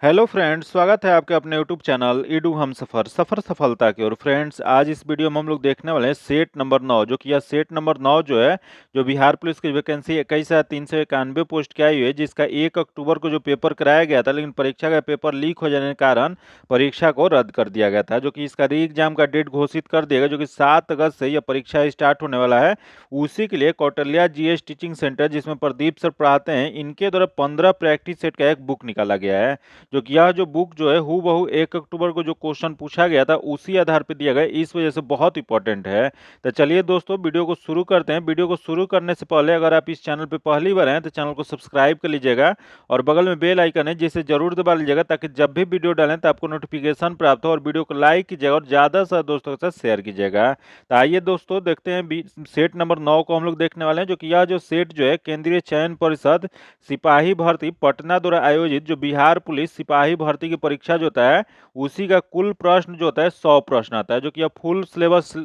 Hello friends, स्वागत है आपके अपने यूट्यूब चैनल ईडू हम सफ़र सफ़र सफलता की ओर। फ्रेंड्स, आज इस वीडियो में हम लोग देखने वाले हैं सेट नंबर 9, जो कि यह सेट नंबर 9 जो है, जो बिहार पुलिस की वैकेंसी 21,391 पोस्ट की आई हुई है, जिसका 1 अक्टूबर को जो पेपर कराया गया था, लेकिन परीक्षा का पेपर लीक हो जाने के कारण परीक्षा को रद्द कर दिया गया था। जो कि इसका री एग्जाम का डेट घोषित कर दिया गया, जो कि 7 अगस्त से यह परीक्षा स्टार्ट होने वाला है। उसी के लिए कौटल्या जीएस टीचिंग सेंटर, जिसमें प्रदीप सर पढ़ाते हैं, इनके द्वारा 15 प्रैक्टिस सेट का एक बुक निकाला गया है। जो कि यह जो बुक जो है हूबहू 1 अक्टूबर को जो क्वेश्चन पूछा गया था उसी आधार पर दिया गया, इस वजह से बहुत इंपॉर्टेंट है। तो चलिए दोस्तों, वीडियो को शुरू करते हैं। वीडियो को शुरू करने से पहले अगर आप इस चैनल पर पहली बार हैं तो चैनल को सब्सक्राइब कर लीजिएगा और बगल में बेल आइकन है जिसे जरूर दबा लीजिएगा, ताकि जब भी वीडियो डालें तो आपको नोटिफिकेशन प्राप्त हो। और वीडियो को लाइक कीजिएगा और ज़्यादा से ज़्यादा दोस्तों के साथ शेयर कीजिएगा। तो आइए दोस्तों, देखते हैं सेट नंबर 9 को हम लोग देखने वाले हैं। जो कि यह जो सेट जो है केंद्रीय चयन परिषद सिपाही भर्ती पटना द्वारा आयोजित जो बिहार पुलिस सिपाही भर्ती की परीक्षा जो होता है, उसी का कुल प्रश्न जो होता है 100 प्रश्न आता है। जो कि यह फुल सिलेबस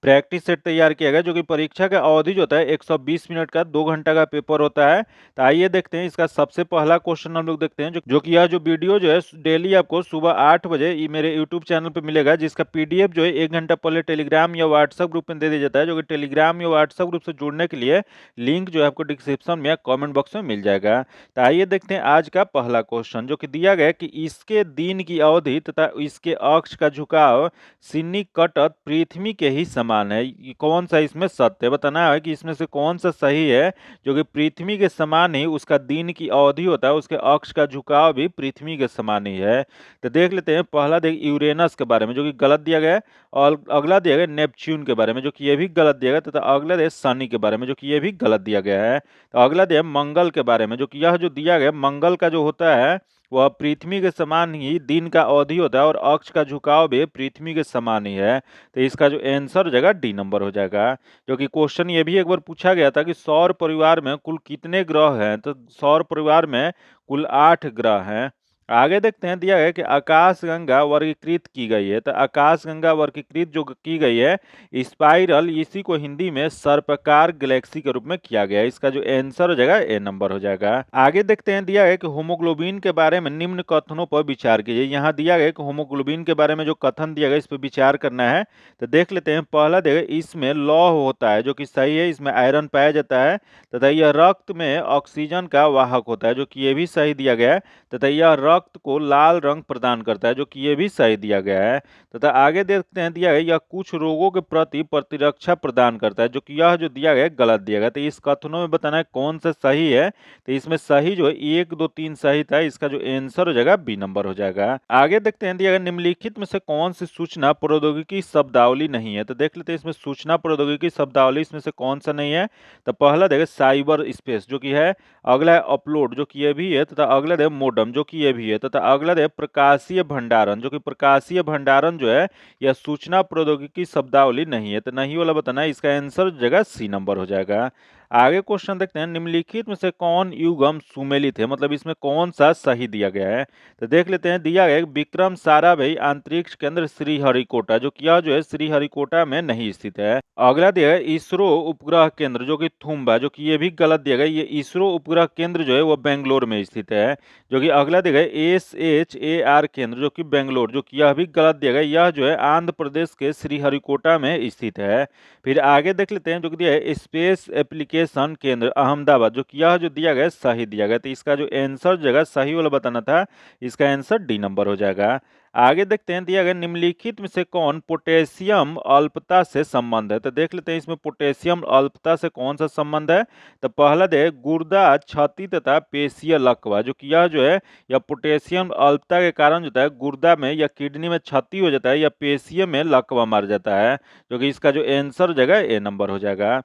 प्रैक्टिस सेट तैयार किया गया, जो कि परीक्षा का अवधि जो होता है 120 मिनट का 2 घंटा का पेपर होता है। तो आइए देखते हैं इसका सबसे पहला क्वेश्चन हम लोग देखते हैं। जो कि यह जो वीडियो जो है डेली आपको सुबह 8 बजे मेरे यूट्यूब चैनल पे मिलेगा, जिसका पीडीएफ जो है 1 घंटा पहले टेलीग्राम या व्हाट्सएप ग्रुप में दे दिया जाता है। जो कि टेलीग्राम या व्हाट्सएप ग्रुप से जुड़ने के लिए लिंक जो है आपको डिस्क्रिप्शन में या कॉमेंट बॉक्स में मिल जाएगा। तो आइए देखते हैं आज का पहला क्वेश्चन, जो कि दिया गया है कि इसके दिन की अवधि तथा इसके अक्ष का झुकाव सिन्निकटत पृथ्वी के ही समान है। ये कौन सा इसमें सत्य है, बताना है कि इसमें से कौन सा सही है। जो कि पृथ्वी के समान ही उसका दिन की अवधि होता है, उसके अक्ष का झुकाव भी पृथ्वी के समान ही है। तो देख लेते हैं। पहला देख यूरेनस के बारे में, जो कि गलत दिया गया है। और अगला दिया गया नेपच्यून के बारे में, जो कि ये भी गलत दिया गया, तथा अगला दिया शनि के बारे में, जो कि ये भी गलत दिया गया है। तो अगला दिया मंगल के बारे में, जो कि यह जो दिया गया मंगल का जो होता है वह पृथ्वी के समान ही दिन का अवधि होता है और अक्ष का झुकाव भी पृथ्वी के समान ही है। तो इसका जो आंसर हो जाएगा डी नंबर हो जाएगा। जो कि क्वेश्चन ये भी एक बार पूछा गया था कि सौर परिवार में कुल कितने ग्रह हैं, तो सौर परिवार में कुल 8 ग्रह हैं। आगे देखते हैं। दिया गया कि आकाशगंगा वर्गीकृत की गई है। तो आकाशगंगा वर्गीकृत जो की गई है स्पाइरल, इसी को हिंदी में सर्पाकार गैलेक्सी के रूप में किया गया है। इसका जो आंसर हो जाएगा ए नंबर हो जाएगा। आगे देखते हैं। दिया गया कि होमोग्लोबिन के बारे में निम्न कथनों पर विचार कीजिए। यहाँ दिया गया कि होमोग्लोबिन के बारे में जो कथन दिया गया इस पर विचार करना है। तो देख लेते हैं। पहला देखिए, इसमें लौह होता है, जो कि सही है, इसमें आयरन पाया जाता है। तथा यह रक्त में ऑक्सीजन का वाहक होता है, जो कि ये भी सही दिया गया है। तथा यह रक्त को लाल रंग प्रदान करता है, जो कि ये भी सही दिया गया है। तथा आगे देखते हैं। दिया गया यह कुछ रोगों के प्रति प्रतिरक्षा प्रदान करता है, जो कि यह जो दिया गया है गलत दिया गया। तो इस कथनों में बताना है कौन सा सही है। तो इसमें सही जो है 1 2 3 सही था। इसका जो आंसर हो जाएगा बी नंबर हो जाएगा। आगे देखते हैं। दिया गया निम्नलिखित में से कौन सी सूचना प्रौद्योगिकी शब्दावली नहीं है। तो देख लेते हैं इसमें सूचना प्रौद्योगिकी शब्दावली इसमें से कौन सा नहीं है। तो पहला देखिए साइबर स्पेस, जो कि है। अगला है अपलोड, जो कि ये भी है। तथा अगला है मोडम, जो कि ये भी है। तथा अगला है प्रकाशीय भंडारण, जो कि प्रकाशीय भंडारण जो है यह सूचना प्रौद्योगिकी शब्दावली नहीं है। तो नहीं वाला बताना है। इसका आंसर जगह सी नंबर हो जाएगा। आगे क्वेश्चन देखते हैं। निम्नलिखित में से कौन युगम सुमेलित है, मतलब इसमें कौन सा सही दिया गया है। तो देख लेते हैं। दिया गया विक्रम साराभाई अंतरिक्ष केंद्र श्रीहरिकोटा, जो कि यह जो है श्रीहरिकोटा में नहीं स्थित है। अगला दिया है इसरो उपग्रह केंद्र, जो कि थुम्बा, जो कि ये भी गलत दिया गया। ये इसरो उपग्रह केंद्र जो है वह बेंगलोर में स्थित है। जो कि अगला दिया गया SHAR केंद्र, जो कि बेंगलोर, जो कि यह भी गलत दिया गया। यह जो है आंध्र प्रदेश के श्रीहरिकोटा में स्थित है। फिर आगे देख लेते हैं। जो कि दिया है स्पेस एप्लीकेशन केंद्र अहमदाबाद, जो कि यह जो दिया गया सही दिया गया। तो इसका जो आंसर जगह सही वाला बताना था। इसका आंसर डी नंबर हो जाएगा। आगे देखते हैं। दिया गया निम्नलिखित में से कौन पोटेशियम अल्पता से संबंध है। तो देख लेते हैं इसमें पोटेशियम अल्पता से कौन सा संबंध है। तो पहला दे गुर्दा क्षति तथा पेशीय लकवा, जो कि यह जो है या पोटेशियम अल्पता के कारण जो है गुर्दा में या किडनी में क्षति हो जाता है या पेशीय में लकवा मार जाता है। जो कि इसका जो आंसर जगह ए नंबर हो जाएगा।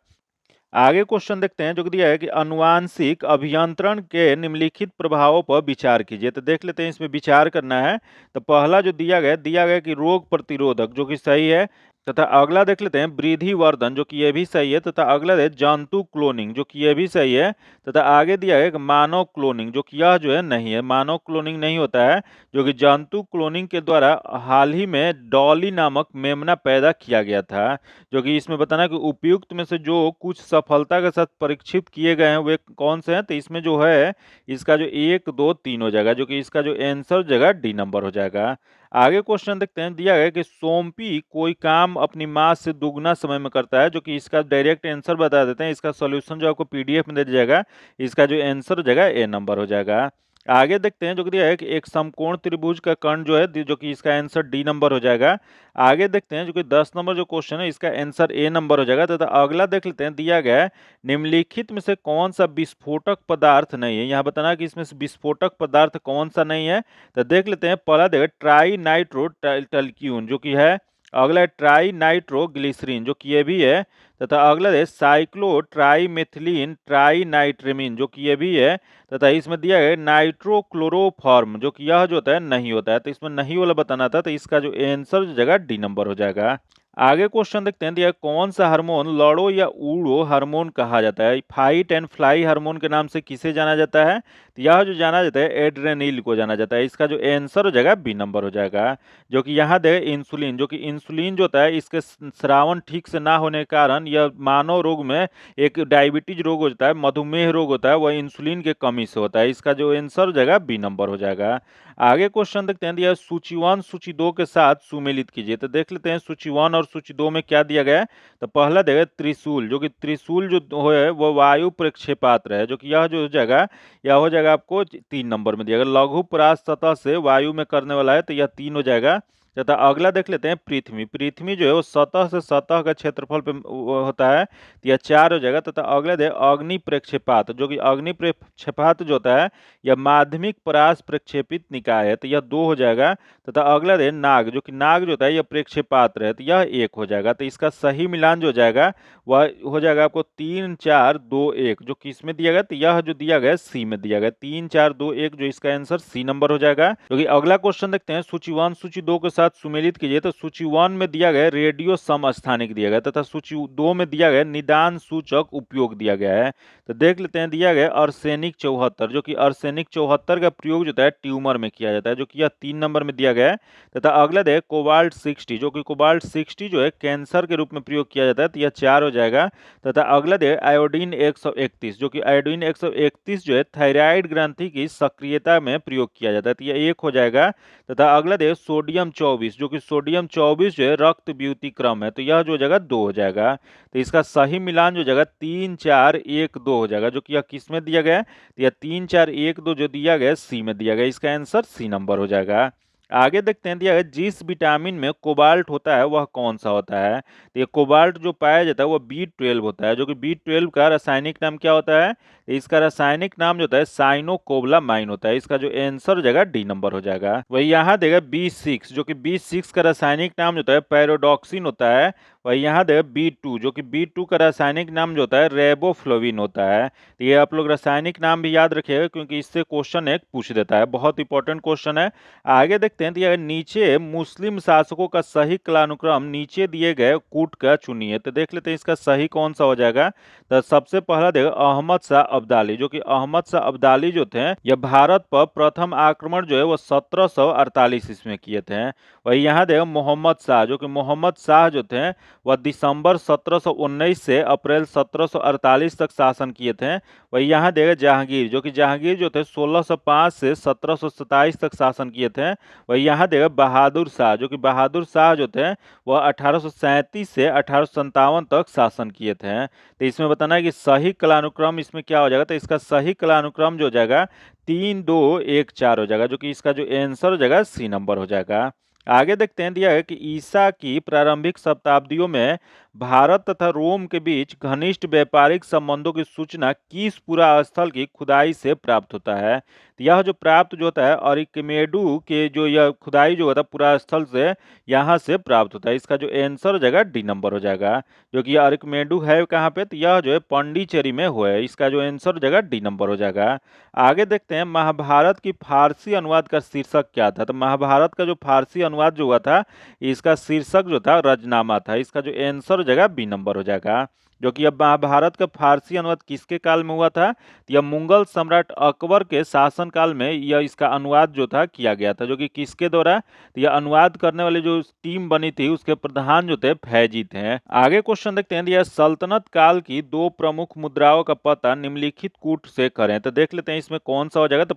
आगे क्वेश्चन देखते हैं। जो कि दिया है कि अनुवांशिक अभियंत्रण के निम्नलिखित प्रभावों पर विचार कीजिए। तो देख लेते हैं इसमें विचार करना है। तो पहला जो दिया गया कि रोग प्रतिरोधक, जो कि सही है। तथा अगला देख लेते हैं वृद्धिवर्धन, जो कि ये भी सही है। तथा अगला है जंतु क्लोनिंग, जो कि ये भी सही है। तथा आगे दिया है मानव क्लोनिंग, जो कि यह जो है नहीं है, मानव क्लोनिंग नहीं होता है। जो कि जंतु क्लोनिंग के द्वारा हाल ही में डॉली नामक मेमना पैदा किया गया था। जो कि इसमें बताना है कि उपयुक्त में से जो कुछ सफलता के साथ परीक्षित किए गए हैं वे कौन से हैं। तो इसमें जो है इसका जो 1, 2, 3 हो जाएगा, जो कि इसका जो आंसर हो जाएगा डी नंबर हो जाएगा। आगे क्वेश्चन देखते हैं, दिया गया कि सोमपी कोई काम अपनी माँ से दुगना समय में करता है। जो कि इसका डायरेक्ट आंसर बता देते हैं। इसका सॉल्यूशन जो आपको पीडीएफ में दे दिया जाएगा, इसका जो आंसर हो जाएगा ए नंबर हो जाएगा। आगे देखते हैं, जो कि दिया है कि एक समकोण त्रिभुज का कर्ण जो है, जो कि इसका आंसर डी नंबर हो जाएगा। आगे देखते हैं, जो कि 10 नंबर जो क्वेश्चन है, इसका आंसर ए नंबर हो जाएगा। तथा अगला देख लेते हैं, दिया गया है निम्नलिखित में से कौन सा विस्फोटक पदार्थ नहीं है। यहाँ बताना कि इसमें से विस्फोटक पदार्थ कौन सा नहीं है। तो देख लेते हैं, पहला देखो ट्राई नाइट्रो टल्क्यून, जो कि है। अगला है ट्राई नाइट्रो ग्लिसरीन, जो कि ये भी है। तथा अगला है साइक्लो ट्राई मेथिलीन ट्राई नाइट्रेमिन, जो कि ये भी है। तथा इसमें दिया है नाइट्रोक्लोरोफॉर्म, जो कि यह जो होता है नहीं होता है। तो इसमें नहीं वाला बताना था। तो इसका जो आंसर हो जाएगा डी नंबर हो जाएगा। आगे क्वेश्चन देखते हैं, दिया है, कौन सा हार्मोन लड़ो या उड़ो हार्मोन कहा जाता है। फाइट एंड फ्लाई हार्मोन के नाम से किसे जाना जाता है। तो यह जो जाना जाता है एड्रेनिल को जाना जाता है। इसका जो आंसर हो जाएगा बी नंबर हो जाएगा। जो कि यहाँ दे इंसुलिन, जो कि इंसुलिन जो होता है इसके स्रावन ठीक से ना होने के कारण यह मानव रोग में एक डायबिटीज रोग होता है, मधुमेह रोग होता है, वह इंसुलिन के कमी से होता है। इसका जो आंसर हो जाएगा बी नंबर हो जाएगा। आगे क्वेश्चन देखते हैं, दिया सूची 1 सूची 2 के साथ सुमेलित कीजिए। तो देख लेते हैं सूची 1 और सूची 2 में क्या दिया गया है। तो पहला देगा त्रिशूल, जो कि त्रिशूल जो है वो वायु प्रक्षेपात्र है। जो कि यह जो हो जाएगा, यह हो जाएगा आपको 3 नंबर में दिया गया। लघु परास सतह से वायु में करने वाला है, तो यह 3 हो जाएगा। तथा अगला देख लेते हैं पृथ्वी। पृथ्वी जो है वो सतह से सतह का क्षेत्रफल पे वो होता है, तो यह 4 हो जाएगा। तथा अगला दे अग्नि प्रक्षेपात, जो कि अग्नि प्रक्षेपात जो होता है यह माध्यमिक परास प्रक्षेपित निकाय है, तो यह 2 हो जाएगा। तथा अगला दे नाग, जो कि नाग जो होता है यह प्रक्षेपात्र है, तो यह 1 हो जाएगा। तो इसका सही मिलान जो हो जाएगा वह हो जाएगा आपको 3, 4, 2, 1, जो किस में दिया गया। तो यह जो दिया गया सी में दिया गया 3, 4, 2, 1, जो इसका आंसर सी नंबर हो जाएगा। क्योंकि अगला क्वेश्चन देखते हैं, सूची 1 सूची 2 के साथ सुमेलित कीजिए। तो सूची 1 में दिया गया रेडियो समस्थानिक दिया गया, तथा सूची 2 में दिया गया निदान सूचक उपयोग दिया गया है। तो देख लेते हैं, दिया गया अर्सेनिक 74, जो कि अर्सेनिक 74 का प्रयोग जो होता है ट्यूमर में किया जाता है, जो कि यह 3 नंबर में दिया गया है। तथा अगला है कोबाल्ट 60, जो कि कोबाल्ट 60 जो है कैंसर के रूप में प्रयोग किया जाता है, तो यह 4 हो जाएगा। तथा अगला है आयोडीन 131, जो कि आयोडीन 131 जो है थायराइड ग्रंथि की सक्रियता में प्रयोग किया जाता है, तो यह 1 हो जाएगा। तथा अगला है सोडियम 24, जो कि सोडियम 24 जो है रक्त व्युतिक्रम है, तो यह जो जगह 2 हो जाएगा। तो इसका सही मिलान जो जगह 3, 4, 1, 2 हो जाएगा। जो कि यह किस में दिया गया है, तो यह 3, 4, 1, 2 जो दिया गया सी में दिया गया। इसका आंसर सी नंबर हो जाएगा। आगे देखते हैं, दिया गया जिस विटामिन में कोबाल्ट होता है वह कौन सा होता है। तो ये कोबाल्ट जो पाया जाता है वह B12 होता है। जो कि B12 का रासायनिक नाम क्या होता है। इसका रासायनिक नाम जो होता है साइनोकोबलामाइन होता है। इसका जो आंसर हो जाएगा डी नंबर हो जाएगा। वही यहाँ देगा B6, जो कि B6 का रासायनिक नाम जो होता है पैरोडॉक्सिन होता है। वही यहाँ देगा B2, जो कि B2 का रासायनिक नाम जो होता है रेबोफ्लोविन होता है। तो ये आप लोग रासायनिक नाम भी याद रखिएगा, क्योंकि इससे क्वेश्चन एक पूछ देता है, बहुत इंपॉर्टेंट क्वेश्चन है। आगे देखते हैं, तो नीचे मुस्लिम शासकों का सही कालानुक्रम नीचे दिए गए कूट का चुनिए। तो देख लेते हैं इसका सही कौन सा हो जाएगा। तो सबसे पहला देखो अहमद शाह अब्दाली, जो कि अहमद शाह अब्दाली जो थे यह भारत पर प्रथम आक्रमण जो है वो 1748 इसमें किए थे। वही यहाँ देखो मोहम्मद शाह, जो कि मोहम्मद शाह जो थे वह दिसंबर 1719 से अप्रैल 1748 तक शासन किए थे। वही यहाँ देखो जहांगीर, जो कि जहांगीर जो थे 1605 से 1727 तक शासन किए थे। वही यहाँ देखो बहादुर शाह, जो कि बहादुर शाह जो थे वह 1837 से 1857 तक शासन किए थे। तो इसमें बताना है कि सही कालानुक्रम इसमें क्या हो जाएगा। तो इसका सही कालानुक्रम जो हो जाएगा 3, 2, 1, 4 हो जाएगा, जो कि इसका जो आंसर हो जाएगा सी नंबर हो जाएगा। आगे देखते हैं, दिया है कि ईसा की प्रारंभिक शताब्दियों में भारत तथा रोम के बीच घनिष्ठ व्यापारिक संबंधों की सूचना किस पुरा स्थल की खुदाई से प्राप्त होता है। तो यह जो प्राप्त जो होता है अरिकमेडु के जो यह खुदाई जो होता है पुरा स्थल से यहाँ से प्राप्त होता है। इसका जो आंसर हो जाएगा डी नंबर हो जाएगा। जो कि अरिकमेडु है कहाँ पे, तो यह जो है पांडिचेरी में हुआ है। इसका जो आंसर हो जाएगा डी नंबर हो जाएगा। आगे देखते हैं, महाभारत की फारसी अनुवाद का शीर्षक क्या था। तो महाभारत का जो फारसी अनुवाद जो हुआ था, इसका शीर्षक जो था रजनामा था। इसका जो आंसर हो जाएगा बी नंबर हो जाएगा। जो कि अब महाभारत का फारसी अनुवाद किसके काल में हुआ था? तो यह मुगल सम्राट अकबर के शासनकाल में यह इसका अनुवाद जो था किया गया था। जो कि किसके द्वारा? तो यह अनुवाद करने वाली जो टीम बनी थी उसके प्रधान जो थे फैजी थे। आगे क्वेश्चन देखते हैं, यह सल्तनत काल की दो प्रमुख मुद्राओं का पता निम्नलिखित कूट से करें। तो देख लेते हैं इसमें कौन सा हो जाएगा। तो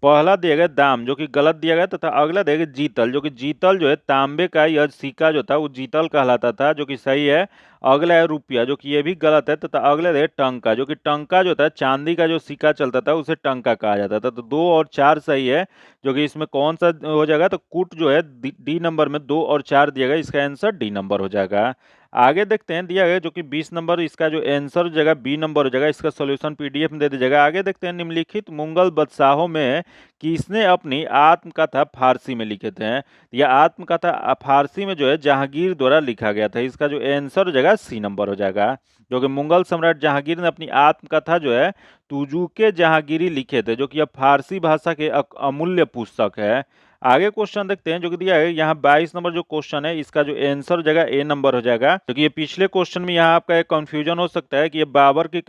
पहला दिया गया दाम, जो कि गलत दिया गया, तथा अगला दिया गया जीतल, जो कि जीतल जो है तांबे का यह सिक्का जो था वो जीतल कहलाता था, जो कि सही है। अगला है रुपया, जो कि ये भी गलत है, तथा अगला है टंका, जो कि टंका जो था चांदी का जो सिक्का चलता था उसे टंका कहा जाता था। तो 2 और 4 सही है। जो कि इसमें कौन सा हो जाएगा? तो कूट जो है डी नंबर में 2 और 4 दिया गया, इसका आंसर डी नंबर हो जाएगा। आगे देखते हैं दिया गया जो कि 20 नंबर, इसका जो आंसर हो जाएगा बी नंबर हो जाएगा। इसका सॉल्यूशन पीडीएफ में दे दीजिएगा। आगे देखते हैं, निम्नलिखित मुगल बादशाहों में किसने अपनी आत्मकथा फारसी में लिखे थे? यह आत्मकथा फारसी में जो है जहांगीर द्वारा लिखा गया था। इसका जो आंसर हो जाएगा सी नंबर हो जाएगा। जो कि मुगल सम्राट जहांगीर ने अपनी आत्मकथा जो है तुजुके जहांगीरी लिखे थे, जो कि अब फारसी भाषा के अमूल्य पुस्तक है। आगे क्वेश्चन देखते हैं जो कि दिया है यहाँ 22 नंबर जो क्वेश्चन है, इसका जो आंसर हो जाएगा ए नंबर हो जाएगा। क्योंकि ये पिछले क्वेश्चन में यहाँ आपका एक कंफ्यूजन हो सकता है कि ये बाबर की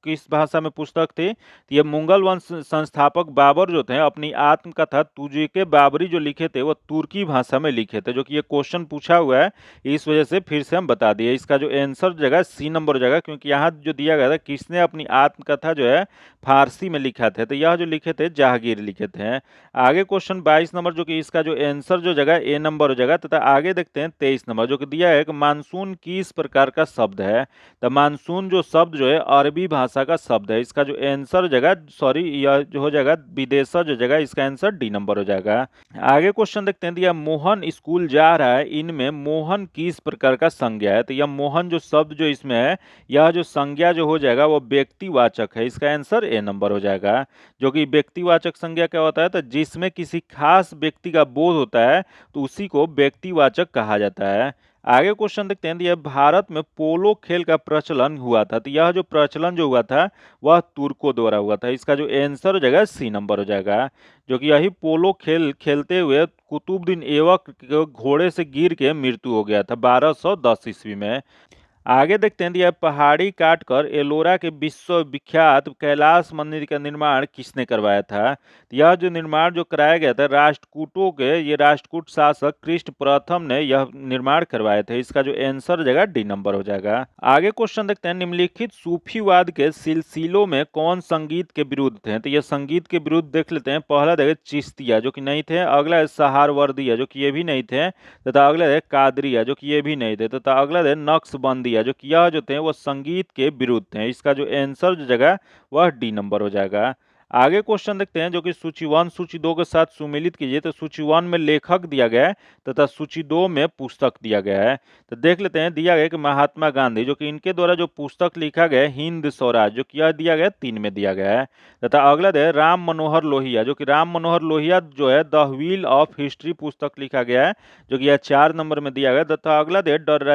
किस भाषा में पुस्तक थी। तो ये मुगल वंश संस्थापक बाबर जो थे अपनी आत्मकथा तुजुके बाबरी जो लिखे थे वो तुर्की भाषा में लिखे थे। जो कि ये क्वेश्चन पूछा हुआ है, इस वजह से फिर से हम बता दिए। इसका जो आंसर हो जाएगा सी नंबर हो जाएगा, क्योंकि यहाँ जो दिया गया था किसने अपनी आत्मकथा जो है फारसी में लिखा थे, तो यह जो लिखे थे जहांगीर लिखे थे। आगे क्वेश्चन 22 नंबर, जो कि इसका जो आंसर जो जगह ए नंबर हो जाएगा। तथा आगे देखते हैं 23 नंबर, जो कि दिया है कि मानसून किस प्रकार का शब्द है? तो मानसून जो शब्द जो है अरबी भाषा का शब्द है। इसका जो आंसर हो जाएगा, सॉरी यह जो हो जाएगा विदेशा जो जगह, इसका आंसर डी नंबर हो जाएगा। आगे क्वेश्चन देखते हैं, दिया मोहन स्कूल जा रहा है, इनमें मोहन किस प्रकार का संज्ञा है? तो यह मोहन जो शब्द जो इसमें है, यह जो संज्ञा जो हो जाएगा वो व्यक्तिवाचक है। इसका आंसर ए नंबर हो जाएगा। जो कि व्यक्तिवाचक संज्ञा क्या होता है? तो जिसमें किसी खास व्यक्ति का बोध होता है तो उसी को व्यक्तिवाचक कहा जाता है। आगे क्वेश्चन देखते हैं, यह भारत में पोलो खेल का प्रचलन हुआ था, तो यह जो प्रचलन जो हुआ था वह तुर्कों द्वारा हुआ था। इसका जो आंसर हो जाएगा सी नंबर हो जाएगा। जो कि यही पोलो खेल खेलते हुए कुतुबुद्दीन ऐबक के घोड़े से गिर के मृत्यु हो गया था 1210 ईस्वी में। आगे देखते हैं, यह पहाड़ी काटकर एलोरा के विश्वविख्यात कैलाश मंदिर का निर्माण किसने करवाया था? यह जो निर्माण जो कराया गया था राष्ट्रकूटों के, ये राष्ट्रकूट शासक कृष्ण प्रथम ने यह निर्माण करवाए थे। इसका जो आंसर हो जाएगा डी नंबर हो जाएगा। आगे क्वेश्चन देखते हैं, निम्नलिखित सूफीवाद के सिलसिलों में कौन संगीत के विरुद्ध थे? तो यह संगीत के विरुद्ध देख लेते हैं। पहला देखिए चिश्तिया, जो कि नहीं थे। अगला है सहारवर्दिया, जो कि ये भी नहीं थे। तथा अगला है कादरिया, जो कि ये भी नहीं थे। तथा अगला है नक्शबंदिया, जो कि यह जो थे वो संगीत के विरुद्ध थे। इसका जो आंसर जो जगह वह डी नंबर हो जाएगा। आगे क्वेश्चन देखते हैं, जो कि सूची 1 सूची 2 के साथ सुमेलित कीजिए। तो सूची 1 में लेखक दिया गया है तथा सूची 2 में पुस्तक दिया गया है। तो देख लेते हैं, दिया गया कि महात्मा गांधी, जो कि इनके द्वारा जो पुस्तक लिखा गया है हिंद स्वराज, जो कि यह दिया गया 3 में दिया गया है। तथा अगला है राम मनोहर लोहिया, जो कि राम मनोहर लोहिया जो है द व्हील ऑफ हिस्ट्री पुस्तक लिखा गया है, जो कि यह 4 नंबर में दिया गया। तथा अगला है डॉक्टर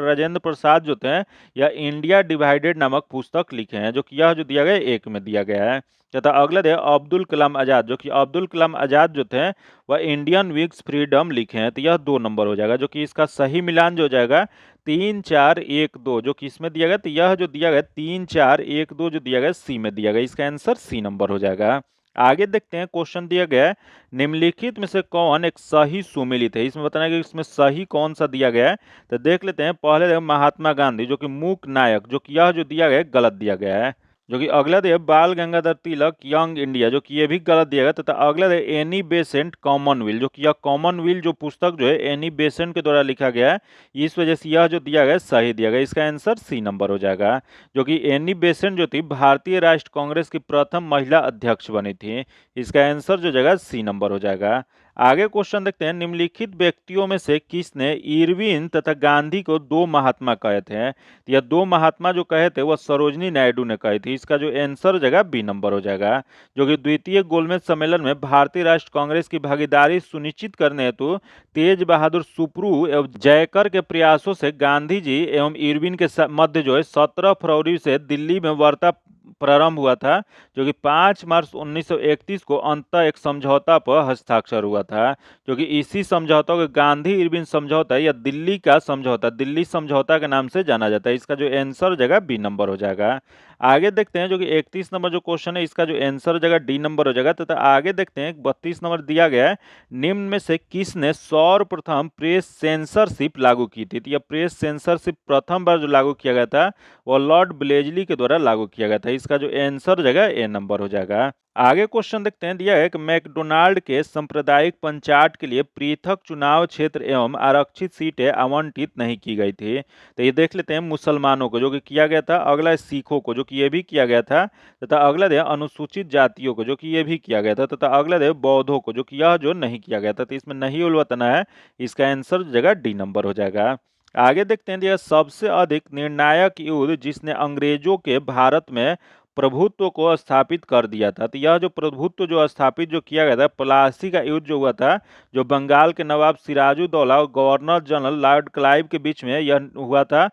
राजेंद्र प्रसाद जो थे यह इंडिया डिवाइडेड नामक पुस्तक लिखे हैं, जो कि यह जो दिया गया 1 में दिया गया है। तथा अगला है अब्दुल कलाम आजाद, जो कि अब्दुल कलाम आजाद जो थे वह इंडियन विग्स फ्रीडम लिखे हैं, तो यह 2 नंबर हो जाएगा। जो कि इसका सही मिलान जो हो जाएगा 3 4 1 2, जो कि इसमें दिया गया, तो यह जो दिया गया 3 4 1 2 जो दिया गया सी में दिया गया। इसका आंसर सी नंबर हो जाएगा। आगे देखते हैं, क्वेश्चन दिया गया है, निम्नलिखित में से कौन एक सही सुमेलित है? इसमें बताना है कि इसमें सही कौन सा दिया गया है। तो देख लेते हैं, पहले महात्मा गांधी, जो कि मूक नायक, जो कि यह जो दिया गया गलत दिया गया है। जो कि अगला है बाल गंगाधर तिलक यंग इंडिया, जो कि ये भी गलत दिया गया। तथा अगला है एनी बेसेंट कॉमनवेल्थ, जो कि यह कॉमनवेल्थ जो पुस्तक जो है एनी बेसेंट के द्वारा लिखा गया है, इस वजह से यह जो दिया गया सही दिया गया। इसका आंसर सी नंबर हो जाएगा। जो कि एनी बेसेंट जो थी भारतीय राष्ट्र कांग्रेस की प्रथम महिला अध्यक्ष बनी थी। इसका आंसर जो जगह सी नंबर हो जाएगा। आगे क्वेश्चन देखते हैं, निम्नलिखित व्यक्तियों में से किसने इरविन तथा गांधी को 2 महात्मा कहे थे? यह 2 महात्मा जो कहे थे वह सरोजनी नायडू ने कही थी। इसका जो आंसर हो जाएगा बी नंबर हो जाएगा। जो कि द्वितीय गोलमेज सम्मेलन में भारतीय राष्ट्र कांग्रेस की भागीदारी सुनिश्चित करने हेतु तेज बहादुर सुप्रू एवं जयकर के प्रयासों से गांधी जी एवं इरविन के मध्य जो है 17 फरवरी से दिल्ली में वार्ता प्रारंभ हुआ था, जो कि 5 मार्च 1931 को अंततः एक समझौता पर हस्ताक्षर हुआ था, जो कि इसी समझौता को गांधी इरविन समझौता या दिल्ली का समझौता, दिल्ली समझौता के नाम से जाना जाता है। इसका जो आंसर हो जाएगा बी नंबर हो जाएगा। आगे देखते हैं जो कि 31 नंबर जो क्वेश्चन है, इसका जो आंसर हो जाएगा डी नंबर हो जाएगा। तथा आगे देखते हैं 32 नंबर दिया गया है, निम्न में से किसने सर्वप्रथम प्रेस सेंसरशिप लागू की थी? तो यह प्रेस सेंसरशिप प्रथम बार जो लागू किया गया था वह लॉर्ड ब्लेजली के द्वारा लागू किया गया था। इसका जो आंसर हो जाएगा ए नंबर हो जाएगा। आगे क्वेश्चन देखते हैं, दिया है कि मैकडोनाल्ड के सांप्रदायिक पंचायत के लिए पृथक चुनाव क्षेत्र एवं आरक्षित सीटें आवंटित नहीं की गई थी। तो ये देख लेते हैं, मुसलमानों को जो कि किया गया था, अगला सिखों को जो कि ये भी किया गया था, तथा अगला है अनुसूचित जातियों को जो कि ये भी किया गया था, तथा अगला है बौद्धों को जो कि यह जो नहीं किया गया था। तो इसमें नहीं उलझना है, इसका आंसर जगह डी नंबर हो जाएगा। आगे देखते हैं, दिया सबसे अधिक निर्णायक युद्ध जिसने अंग्रेजों के भारत में प्रभुत्व को स्थापित कर दिया था। तो यह जो प्रभुत्व जो स्थापित जो किया गया था, प्लासी का युद्ध जो हुआ था, जो बंगाल के नवाब सिराजुद्दौला और गवर्नर जनरल लॉर्ड क्लाइव के बीच में यह हुआ था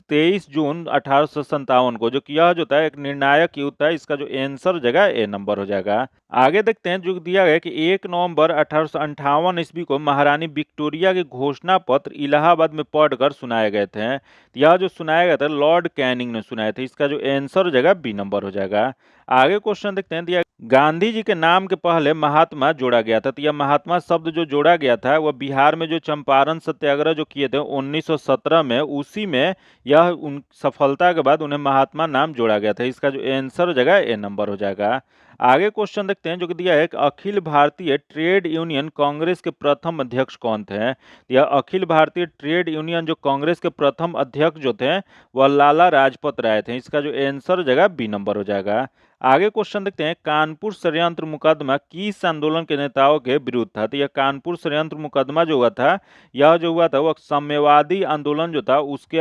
23 जून 1857 को, जो कि यह जो था एक निर्णायक युद्ध था। इसका जो आंसर जगह ए नंबर हो जाएगा। आगे देखते हैं, जो दिया गया कि 1 नवंबर 1858 ईस्वी को महारानी विक्टोरिया के घोषणा पत्र इलाहाबाद में पढ़कर सुनाए गए थे। यह जो सुनाया गया था लॉर्ड कैनिंग ने सुनाया था। इसका जो आंसर हो जाएगा बी नंबर हो जाएगा। आगे क्वेश्चन देखते हैं, दिया गांधी जी के नाम के पहले महात्मा जोड़ा गया था। तो यह महात्मा शब्द जो जोड़ा गया था वह बिहार में जो चंपारण सत्याग्रह जो किए थे 1917 में, उसी में यह उन सफलता के बाद उन्हें महात्मा नाम जोड़ा गया था। इसका जो आंसर हो जाएगा ए नंबर हो जाएगा। आगे क्वेश्चन देखते हैं, जो कि दिया है कि अखिल भारतीय ट्रेड यूनियन कांग्रेस के प्रथम अध्यक्ष कौन थे? यह अखिल भारतीय ट्रेड यूनियन जो कांग्रेस के प्रथम अध्यक्ष जो थे वह लाला लाजपत राय थे। इसका जो आंसर हो जाएगा बी नंबर हो जाएगा। आगे क्वेश्चन देखते हैं, कानपुर षड्यंत्र मुकदमा किस आंदोलन के नेताओं के विरुद्ध था? तो यह कानपुर षड्यंत्र मुकदमा जो हुआ था, यह जो हुआ था वह साम्यवादी आंदोलन जो था उसके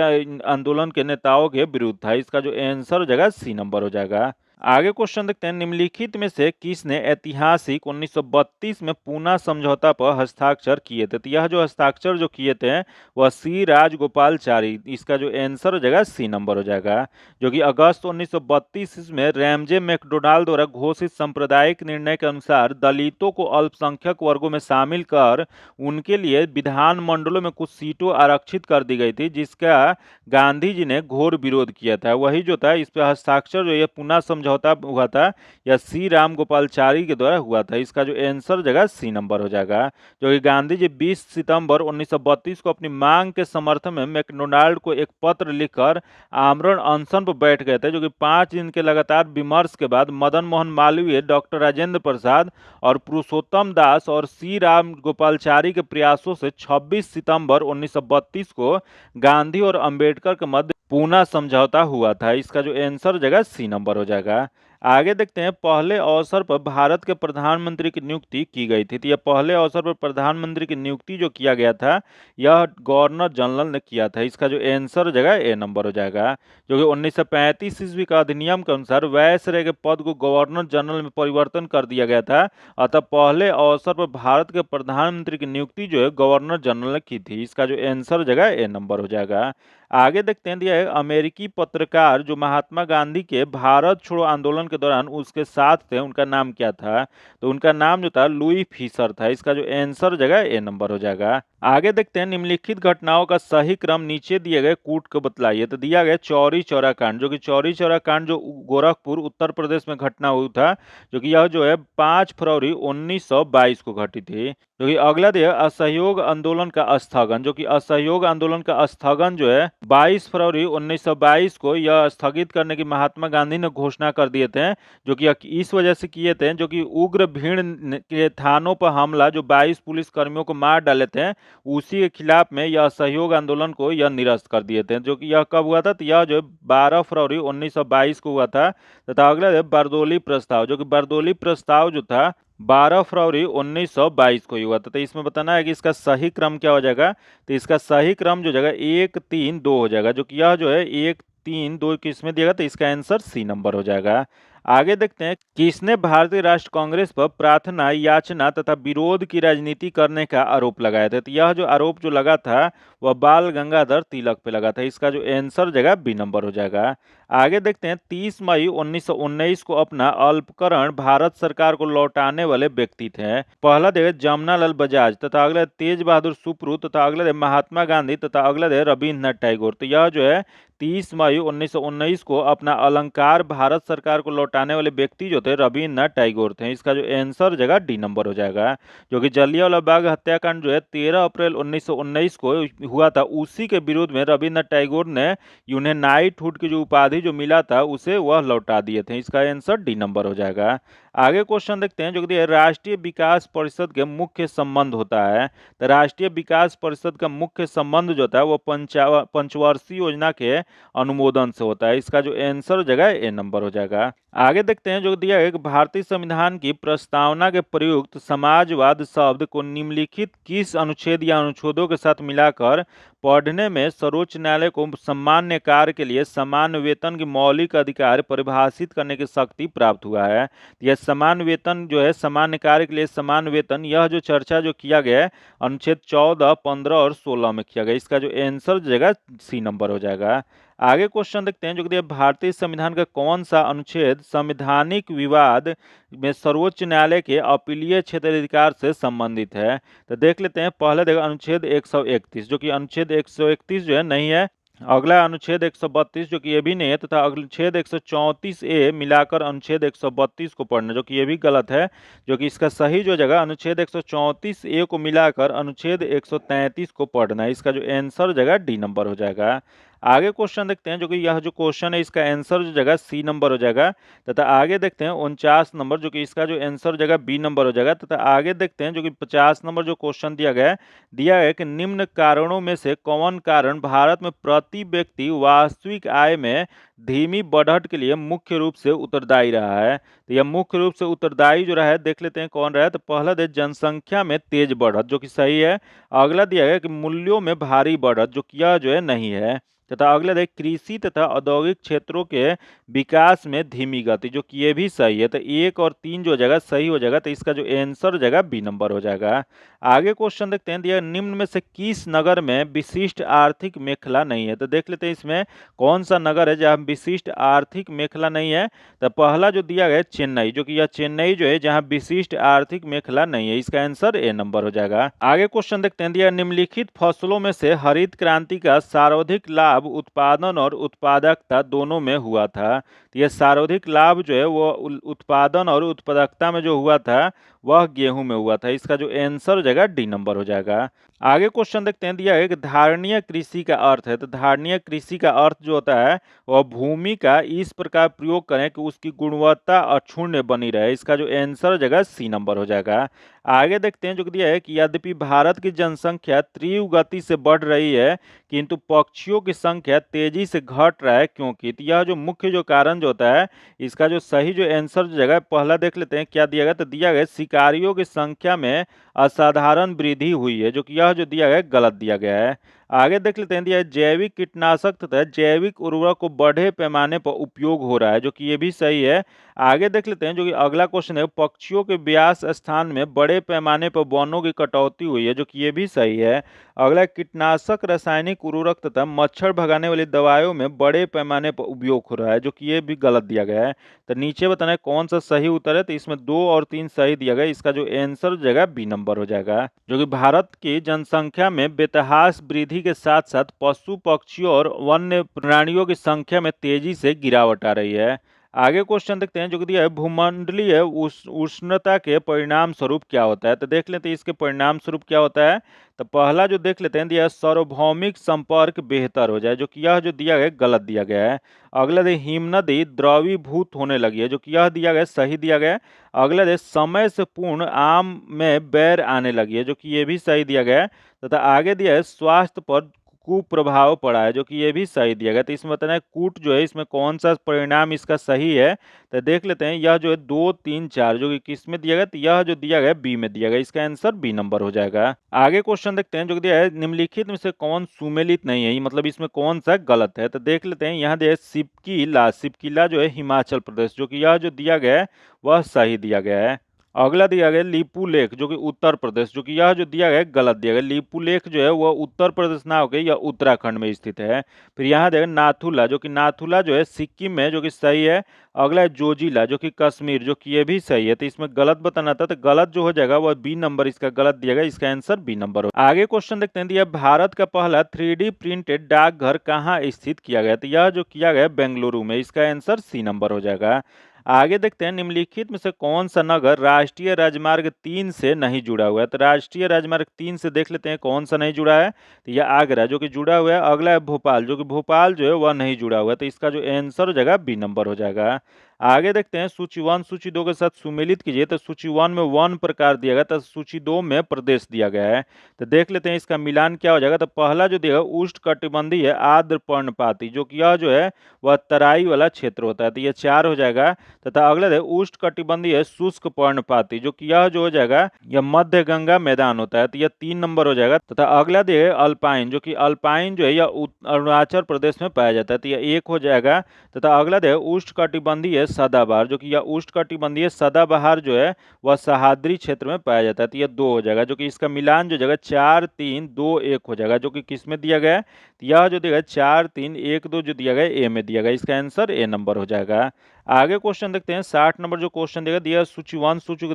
आंदोलन के नेताओं के विरुद्ध था। इसका जो आंसर हो जाएगा सी नंबर हो जाएगा। आगे क्वेश्चन देखते हैं, निम्नलिखित में से किसने ऐतिहासिक 1932 में पूना समझौता पर हस्ताक्षर किए थे? तो यह जो हस्ताक्षर जो किए थे वह सी राजगोपालचारी। इसका जो आंसर हो जाएगा सी नंबर हो जाएगा। जो कि अगस्त 1932 में रैमजे मैकडोनाल्ड द्वारा घोषित सांप्रदायिक निर्णय के अनुसार दलितों को अल्पसंख्यक वर्गों में शामिल कर उनके लिए विधानमंडलों में कुछ सीटों आरक्षित कर दी गई थी, जिसका गांधी जी ने घोर विरोध किया था। वही जो था इस पर हस्ताक्षर जो ये पूना समझौता हुआ था यह सी रामगोपालचारी के द्वारा हुआ था। इसका जो आंसर जगह सी नंबर हो जाएगा। जो कि गांधी जी 20 सितंबर 1932 को अपनी मांग के समर्थन में मैकडोनाल्ड को एक पत्र लिखकर आमरण अनशन पर बैठ गए थे, जो कि 5 दिन के लगातार विमर्श के बाद मदन मोहन मालवीय, डॉक्टर राजेंद्र प्रसाद और पुरुषोत्तम दास और सी रामगोपालचारी के प्रयासों से 26 सितंबर 1932 को गांधी और अंबेडकर के मध्य पूना समझौता हुआ था। इसका जो आंसर जगह सी नंबर हो जाएगा। आगे देखते हैं, पहले अवसर पर भारत के प्रधानमंत्री की नियुक्ति की गई थी। तो यह पहले अवसर पर प्रधानमंत्री की नियुक्ति जो किया गया था यह गवर्नर जनरल ने किया था। इसका जो आंसर जगह ए नंबर हो जाएगा। जो कि 1935 ईस्वी का अधिनियम के अनुसार वायसराय के पद को गवर्नर जनरल में परिवर्तन कर दिया गया था। अतः पहले अवसर पर भारत के प्रधानमंत्री की नियुक्ति जो है गवर्नर जनरल ने की थी। इसका जो आंसर जगह ए नंबर हो जाएगा। आगे देखते हैं, दिया है अमेरिकी पत्रकार जो महात्मा गांधी के भारत छोड़ो आंदोलन के दौरान उसके साथ थे, उनका नाम क्या था? तो उनका नाम जो था लुई फिशर था। इसका जो आंसर जगह ए नंबर हो जाएगा। आगे देखते हैं, निम्नलिखित घटनाओं का सही क्रम नीचे दिए गए कूट को बतलाइए। तो दिया गया चौरी चौरा कांड, जो कि चौरी चौरा कांड जो गोरखपुर उत्तर प्रदेश में घटना हुई था, जो कि यह जो है 5 फरवरी 1922 को घटी थी। जो कि अगला दिया असहयोग आंदोलन का स्थगन, जो कि असहयोग आंदोलन का स्थगन जो है 22 फरवरी 1922 को यह स्थगित करने की महात्मा गांधी ने घोषणा कर दिए थे। जो कि इस वजह से किए थे जो कि उग्र भीड़ के थानों पर हमला जो 22 पुलिस कर्मियों को मार डाले थे, उसी के खिलाफ में यह असहयोग आंदोलन को यह निरस्त कर दिए थे। जो कि यह कब हुआ था? तो यह जो 12 फरवरी 1922 को हुआ था। तथा अगला है बरदोली प्रस्ताव, जो कि बरदोली प्रस्ताव जो था 12 फरवरी 1922 को ही हुआ था। तो इसमें बताना है कि इसका सही क्रम क्या हो जाएगा। तो इसका सही क्रम जो जगह 1 3 2 हो जाएगा। जो कि यह जो है 1 3 2 किसमें दिएगा, तो इसका आंसर सी नंबर हो जाएगा। आगे देखते हैं, किसने भारतीय राष्ट्रीय कांग्रेस पर प्रार्थना, याचना तथा विरोध की राजनीति करने का आरोप लगाया था। तो यह जो आरोप जो लगा था वह बाल गंगाधर तिलक पे लगा था। इसका जो आंसर जगह बी नंबर हो जाएगा। आगे देखते हैं, 30 मई 1919 को अपना अल्पकरण भारत सरकार को लौटाने वाले व्यक्ति थे। पहला देख जमनालाल बजाज, तथा अगला तेज बहादुर सुप्रू, तथा अगला देख महात्मा गांधी, तथा अगला देख रविन्द्रनाथ टैगोर। तो यह जो है 30 मई 1919 को अपना अलंकार भारत सरकार को लौटाने वाले व्यक्ति जो थे रविन्द्रनाथ टैगोर थे। इसका जो आंसर जगह डी नंबर हो जाएगा। जो कि जलियांवाला बाग हत्याकांड जो है 13 अप्रैल 1919 को हुआ था, उसी के विरोध में रविन्द्रनाथ टैगोर ने उन्हें नाइटहुड की जो उपाधि जो मिला था उसे वह लौटा दिए थे। इसका आंसर डी नंबर हो जाएगा। आगे क्वेश्चन देखते हैं, जो कि राष्ट्रीय विकास परिषद के मुख्य संबंध होता है। तो राष्ट्रीय विकास परिषद का मुख्य संबंध जो था वो पंचवर्षीय योजना के अनुमोदन से होता है। इसका जो आंसर जगह ए नंबर हो जाएगा। आगे देखते हैं, जो दिया है कि भारतीय संविधान की प्रस्तावना के प्रयुक्त समाजवाद शब्द को निम्नलिखित किस अनुच्छेद या अनुच्छेदों के साथ मिलाकर पढ़ने में सर्वोच्च न्यायालय को सामान्य कार्य के लिए समान वेतन की मौलिक अधिकार परिभाषित करने की शक्ति प्राप्त हुआ है। यह समान वेतन जो है, सामान्य कार्य के लिए समान वेतन, यह जो चर्चा जो किया गया है अनुच्छेद 14, 15 और 16 में किया गया। इसका जो आंसर जगह सी नंबर हो जाएगा। आगे क्वेश्चन देखते हैं, जो कि भारतीय संविधान का कौन सा अनुच्छेद संवैधानिक विवाद में सर्वोच्च न्यायालय के अपीलीय क्षेत्राधिकार से संबंधित है। तो देख लेते हैं, पहले देखो अनुच्छेद 131, जो कि अनुच्छेद 131 जो है नहीं है। अगला अनुच्छेद 132 जो कि ये भी नहीं है, तथा अनुच्छेद 134 ए मिलाकर अनुच्छेद 132 को पढ़ना, जो कि ये भी गलत है। जो कि इसका सही जो जगह अनुच्छेद 134 ए को मिलाकर अनुच्छेद 133 को पढ़ना है। इसका जो आंसर जगह डी नंबर हो जाएगा। आगे क्वेश्चन देखते हैं, जो कि यह जो क्वेश्चन है इसका आंसर जो जगह सी नंबर हो जाएगा। तथा आगे देखते हैं 49 नंबर, जो कि इसका जो आंसर जगह बी नंबर हो जाएगा। तथा आगे देखते हैं, जो कि 50 नंबर जो क्वेश्चन दिया है कि निम्न कारणों में से कौन कारण भारत में प्रति व्यक्ति वास्तविक आय में धीमी बढ़त के लिए मुख्य रूप से उत्तरदायी रहा है। तो यह मुख्य रूप से उत्तरदायी जो रहा है, देख लेते हैं कौन रहा है। तो पहला देश जनसंख्या में तेज बढ़त, जो कि सही है। अगला दिया गया कि मूल्यों में भारी बढ़त, जो कि यह जो है नहीं है। तथा अगला देख कृषि तथा औद्योगिक क्षेत्रों के विकास में धीमी गति, जो कि ये भी सही है। तो 1 और 3 जो जगह सही हो जाएगा। तो इसका जो आंसर जगह बी नंबर हो जाएगा। आगे क्वेश्चन देखते हैं, दिया निम्न में से किस नगर में विशिष्ट आर्थिक मेखला नहीं है। तो देख लेते हैं इसमें कौन सा नगर है जहाँ विशिष्ट आर्थिक मेखला नहीं है। तो पहला जो दिया गया चेन्नई, जो कि यह चेन्नई जो है जहाँ विशिष्ट आर्थिक मेखला नहीं है। इसका आंसर ए नंबर हो जाएगा। आगे क्वेश्चन देखते हैं, दिया निम्नलिखित फसलों में से हरित क्रांति का सर्वाधिक लाभ उत्पादन और उत्पादकता दोनों में हुआ था। तो यह सर्वाधिक लाभ जो है वो उत्पादन और उत्पादकता में जो हुआ था वह गेहूं में हुआ था। इसका जो आंसर जगह डी नंबर हो जाएगा। आगे क्वेश्चन देखते हैं, दिया है कि धारणीय कृषि का अर्थ है। तो धारणीय कृषि का अर्थ जो होता है वह भूमि का इस प्रकार प्रयोग करें कि उसकी गुणवत्ता अक्षुण्ण बनी रहे। इसका जो आंसर जगह सी नंबर हो जाएगा। आगे देखते हैं, जो दिया है कि यद्यपि भारत की जनसंख्या तीव्र गति से बढ़ रही है किंतु पक्षियों की संख्या तेजी से घट रहा है, क्योंकि तो यह जो मुख्य जो कारण जो होता है, इसका जो सही जो आंसर जो जगह पहला देख लेते हैं क्या दिया गया। तो दिया गया शिकारियों की संख्या में असाधारण वृद्धि हुई है, जो कि यह जो दिया गया गलत दिया गया है। आगे देख लेते हैं, दिया है जैविक कीटनाशक तथा जैविक उर्वरक को बड़े पैमाने पर उपयोग हो रहा है, जो कि ये भी सही है। आगे देख लेते हैं, जो कि अगला क्वेश्चन है, पक्षियों के व्यास स्थान में बड़े पैमाने पर वनों की कटौती हुई है, जो कि ये भी सही है। अगला कीटनाशक, रासायनिक उर्वरक तथा मच्छर भगाने वाली दवाइयों में बड़े पैमाने पर उपयोग हो रहा है, जो कि ये भी गलत दिया गया है। तो नीचे बताना है कौन सा सही उत्तर है। तो इसमें 2 और 3 सही दिया गया। इसका जो आंसर जगह बी नंबर हो जाएगा। जो कि भारत की जनसंख्या में बेतहास वृद्धि के साथ साथ पशु पक्षियों और वन्य प्राणियों की संख्या में तेजी से गिरावट आ रही है। आगे क्वेश्चन देखते हैं, जो कि दिया है भूमंडलीय उष्णता के परिणाम स्वरूप क्या होता है। तो देख लेते हैं इसके परिणाम स्वरूप क्या होता है। तो पहला जो देख लेते हैं, दिया है सार्वभौमिक संपर्क बेहतर हो जाए, जो कि यह जो दिया गया गलत दिया गया है। अगला दे हिमनदी द्रवीभूत होने लगी है, जो कि यह दिया गया सही दिया गया है। अगला दे समय से पूर्ण आम में बैर आने लगी है, जो कि ये भी सही दिया गया है। तथा आगे दिया है स्वास्थ्य पर कुप्रभाव पड़ा है, जो कि ये भी सही दिया गया। तो इसमें बताना है कूट जो है इसमें कौन सा परिणाम इसका सही है। तो देख लेते हैं, यह जो है 2, 3, 4 जो कि किस में दिया गया, तो यह जो दिया गया बी में दिया गया, इसका आंसर बी नंबर हो जाएगा। आगे क्वेश्चन देखते हैं जो कि दिया है निम्नलिखित में से कौन सुमेलित नहीं है, मतलब इसमें कौन सा गलत है। तो देख लेते हैं, यहाँ दिया है सिपकीला, सिपकीला जो है हिमाचल प्रदेश, जो कि यह जो दिया गया है वह सही दिया गया है। अगला दिया गया लिपू लेख, जो कि उत्तर प्रदेश, जो कि यह जो दिया गया है गलत दिया गया। लिपू लेख जो है वह उत्तर प्रदेश ना होकर यह उत्तराखंड में स्थित है। फिर यहाँ दिया गया नाथुला, जो कि नाथुला जो है सिक्किम में, जो कि सही है। अगला है जोजिला, जो कि कश्मीर, जो कि ये भी सही है। तो इसमें गलत बताना था, तो गलत जो हो जाएगा वह बी नंबर इसका गलत दिया गया, इसका आंसर बी नंबर हो। आगे क्वेश्चन देखते हैं, दिया भारत का पहला 3D प्रिंटेड डाकघर कहाँ स्थित किया गया। तो यह जो किया गया बेंगलुरु में, इसका आंसर सी नंबर हो जाएगा। आगे देखते हैं, निम्नलिखित में से कौन सा नगर राष्ट्रीय राजमार्ग 3 से नहीं जुड़ा हुआ है। तो राष्ट्रीय राजमार्ग 3 से देख लेते हैं कौन सा नहीं जुड़ा है। तो यह आगरा, जो कि जुड़ा हुआ है। अगला है भोपाल, जो कि भोपाल जो है वह नहीं जुड़ा हुआ है। तो इसका जो आंसर हो जाएगा बी नंबर हो जाएगा। आगे देखते हैं, सूची 1 सूची 2 के साथ सुमेलित कीजिए। तो सूची 1 में वन प्रकार दिया गया, तो सूची 2 में प्रदेश दिया गया है। तो देख लेते हैं इसका मिलान क्या हो जाएगा। तो पहला जो दिया उष्णकटिबंधीय आर्द्र पर्णपाती, जो कि यह जो है वह तराई वाला क्षेत्र होता है। तो यह 4 हो जाएगा। तथा अगला है उष्णकटिबंधीय शुष्क पर्णपाती, जो कि यह जो हो जाएगा यह मध्य गंगा मैदान होता है। तो यह 3 नंबर हो जाएगा। तथा अगला दे अल्पाइन, जो कि अल्पाइन जो है यह अरुणाचल प्रदेश में पाया जाता है। तो यह 1 हो जाएगा। तथा अगला दे उष्णकटिबंधीय सदाबहार, जो कि यह उष्णकटिबंधीय सदाबहार जो है वह सह्याद्री क्षेत्र में पाया जाता है। तो यह 2 हो जाएगा, जो कि इसका मिलान जो जगह 4, 3, 2, 1 हो जाएगा, जो कि किस में दिया गया है। तो यह जो दिया गया 4, 3, 1, 2 जो दिया गया ए में दिया गया, इसका आंसर ए नंबर हो जाएगा। आगे क्वेश्चन देखते हैं, 60 नंबर जो क्वेश्चन दिया दिया सूची 1 सूची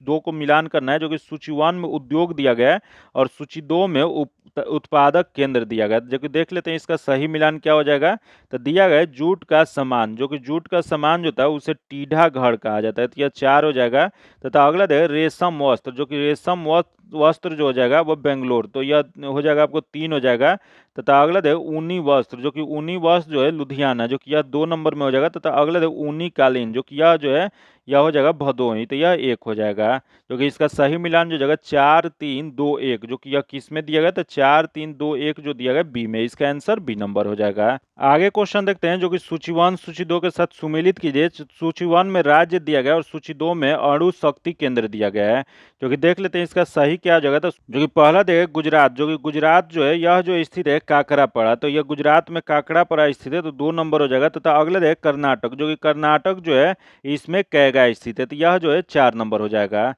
2 को मिलान करना है, जो कि सूची 1 में उद्योग दिया गया है और सूची 2 में उत्पादक केंद्र दिया गया, जो कि देख लेते हैं इसका सही मिलान क्या हो जाएगा। तो दिया गया है जूट का सामान, जो कि जूट का सामान जो था उसे टीढ़ा घर कहा जाता है। तो यह 4 हो जाएगा। तथा अगला है रेशम वस्त्र, जो कि रेशम वस्त्र जो हो जाएगा वह बेंगलोर, तो यह हो जाएगा आपको 3 हो जाएगा। तथा अगला है ऊनी वस्त्र, जो कि ऊनी वस्त्र जो है लुधियाना, जो कि यह 2 नंबर में हो जाएगा। तथा अगला है ऊनी कालीन, जो कि यह जो है यह हो जाएगा भदोही, तो यह 1 हो जाएगा। जो कि इसका सही मिलान जो जाएगा 4, 3, 2, 1, जो कि यह किस में दिया गया। तो 4, 3, 2, 1 जो दिया गया बी में, इसका आंसर बी नंबर हो जाएगा। आगे क्वेश्चन देखते हैं, जो कि सूची 1 सूची 2 के साथ सुमेलित कीजिए। सूची 1 में राज्य दिया गया और सूची 2 में अणु शक्ति केंद्र दिया गया है, जो कि देख लेते हैं इसका सही क्या जगह। तो जो कि पहला देगा गुजरात, जो कि गुजरात जो है यह जो स्थित है काकरापड़ा, तो यह गुजरात में काकरापड़ा स्थित है, तो 2 नंबर हो जाएगा। तथा अगला देगा कर्नाटक, जो कि कर्नाटक जो है इसमें कैगा स्थित है, तो यह जो है 4 नंबर हो जाएगा।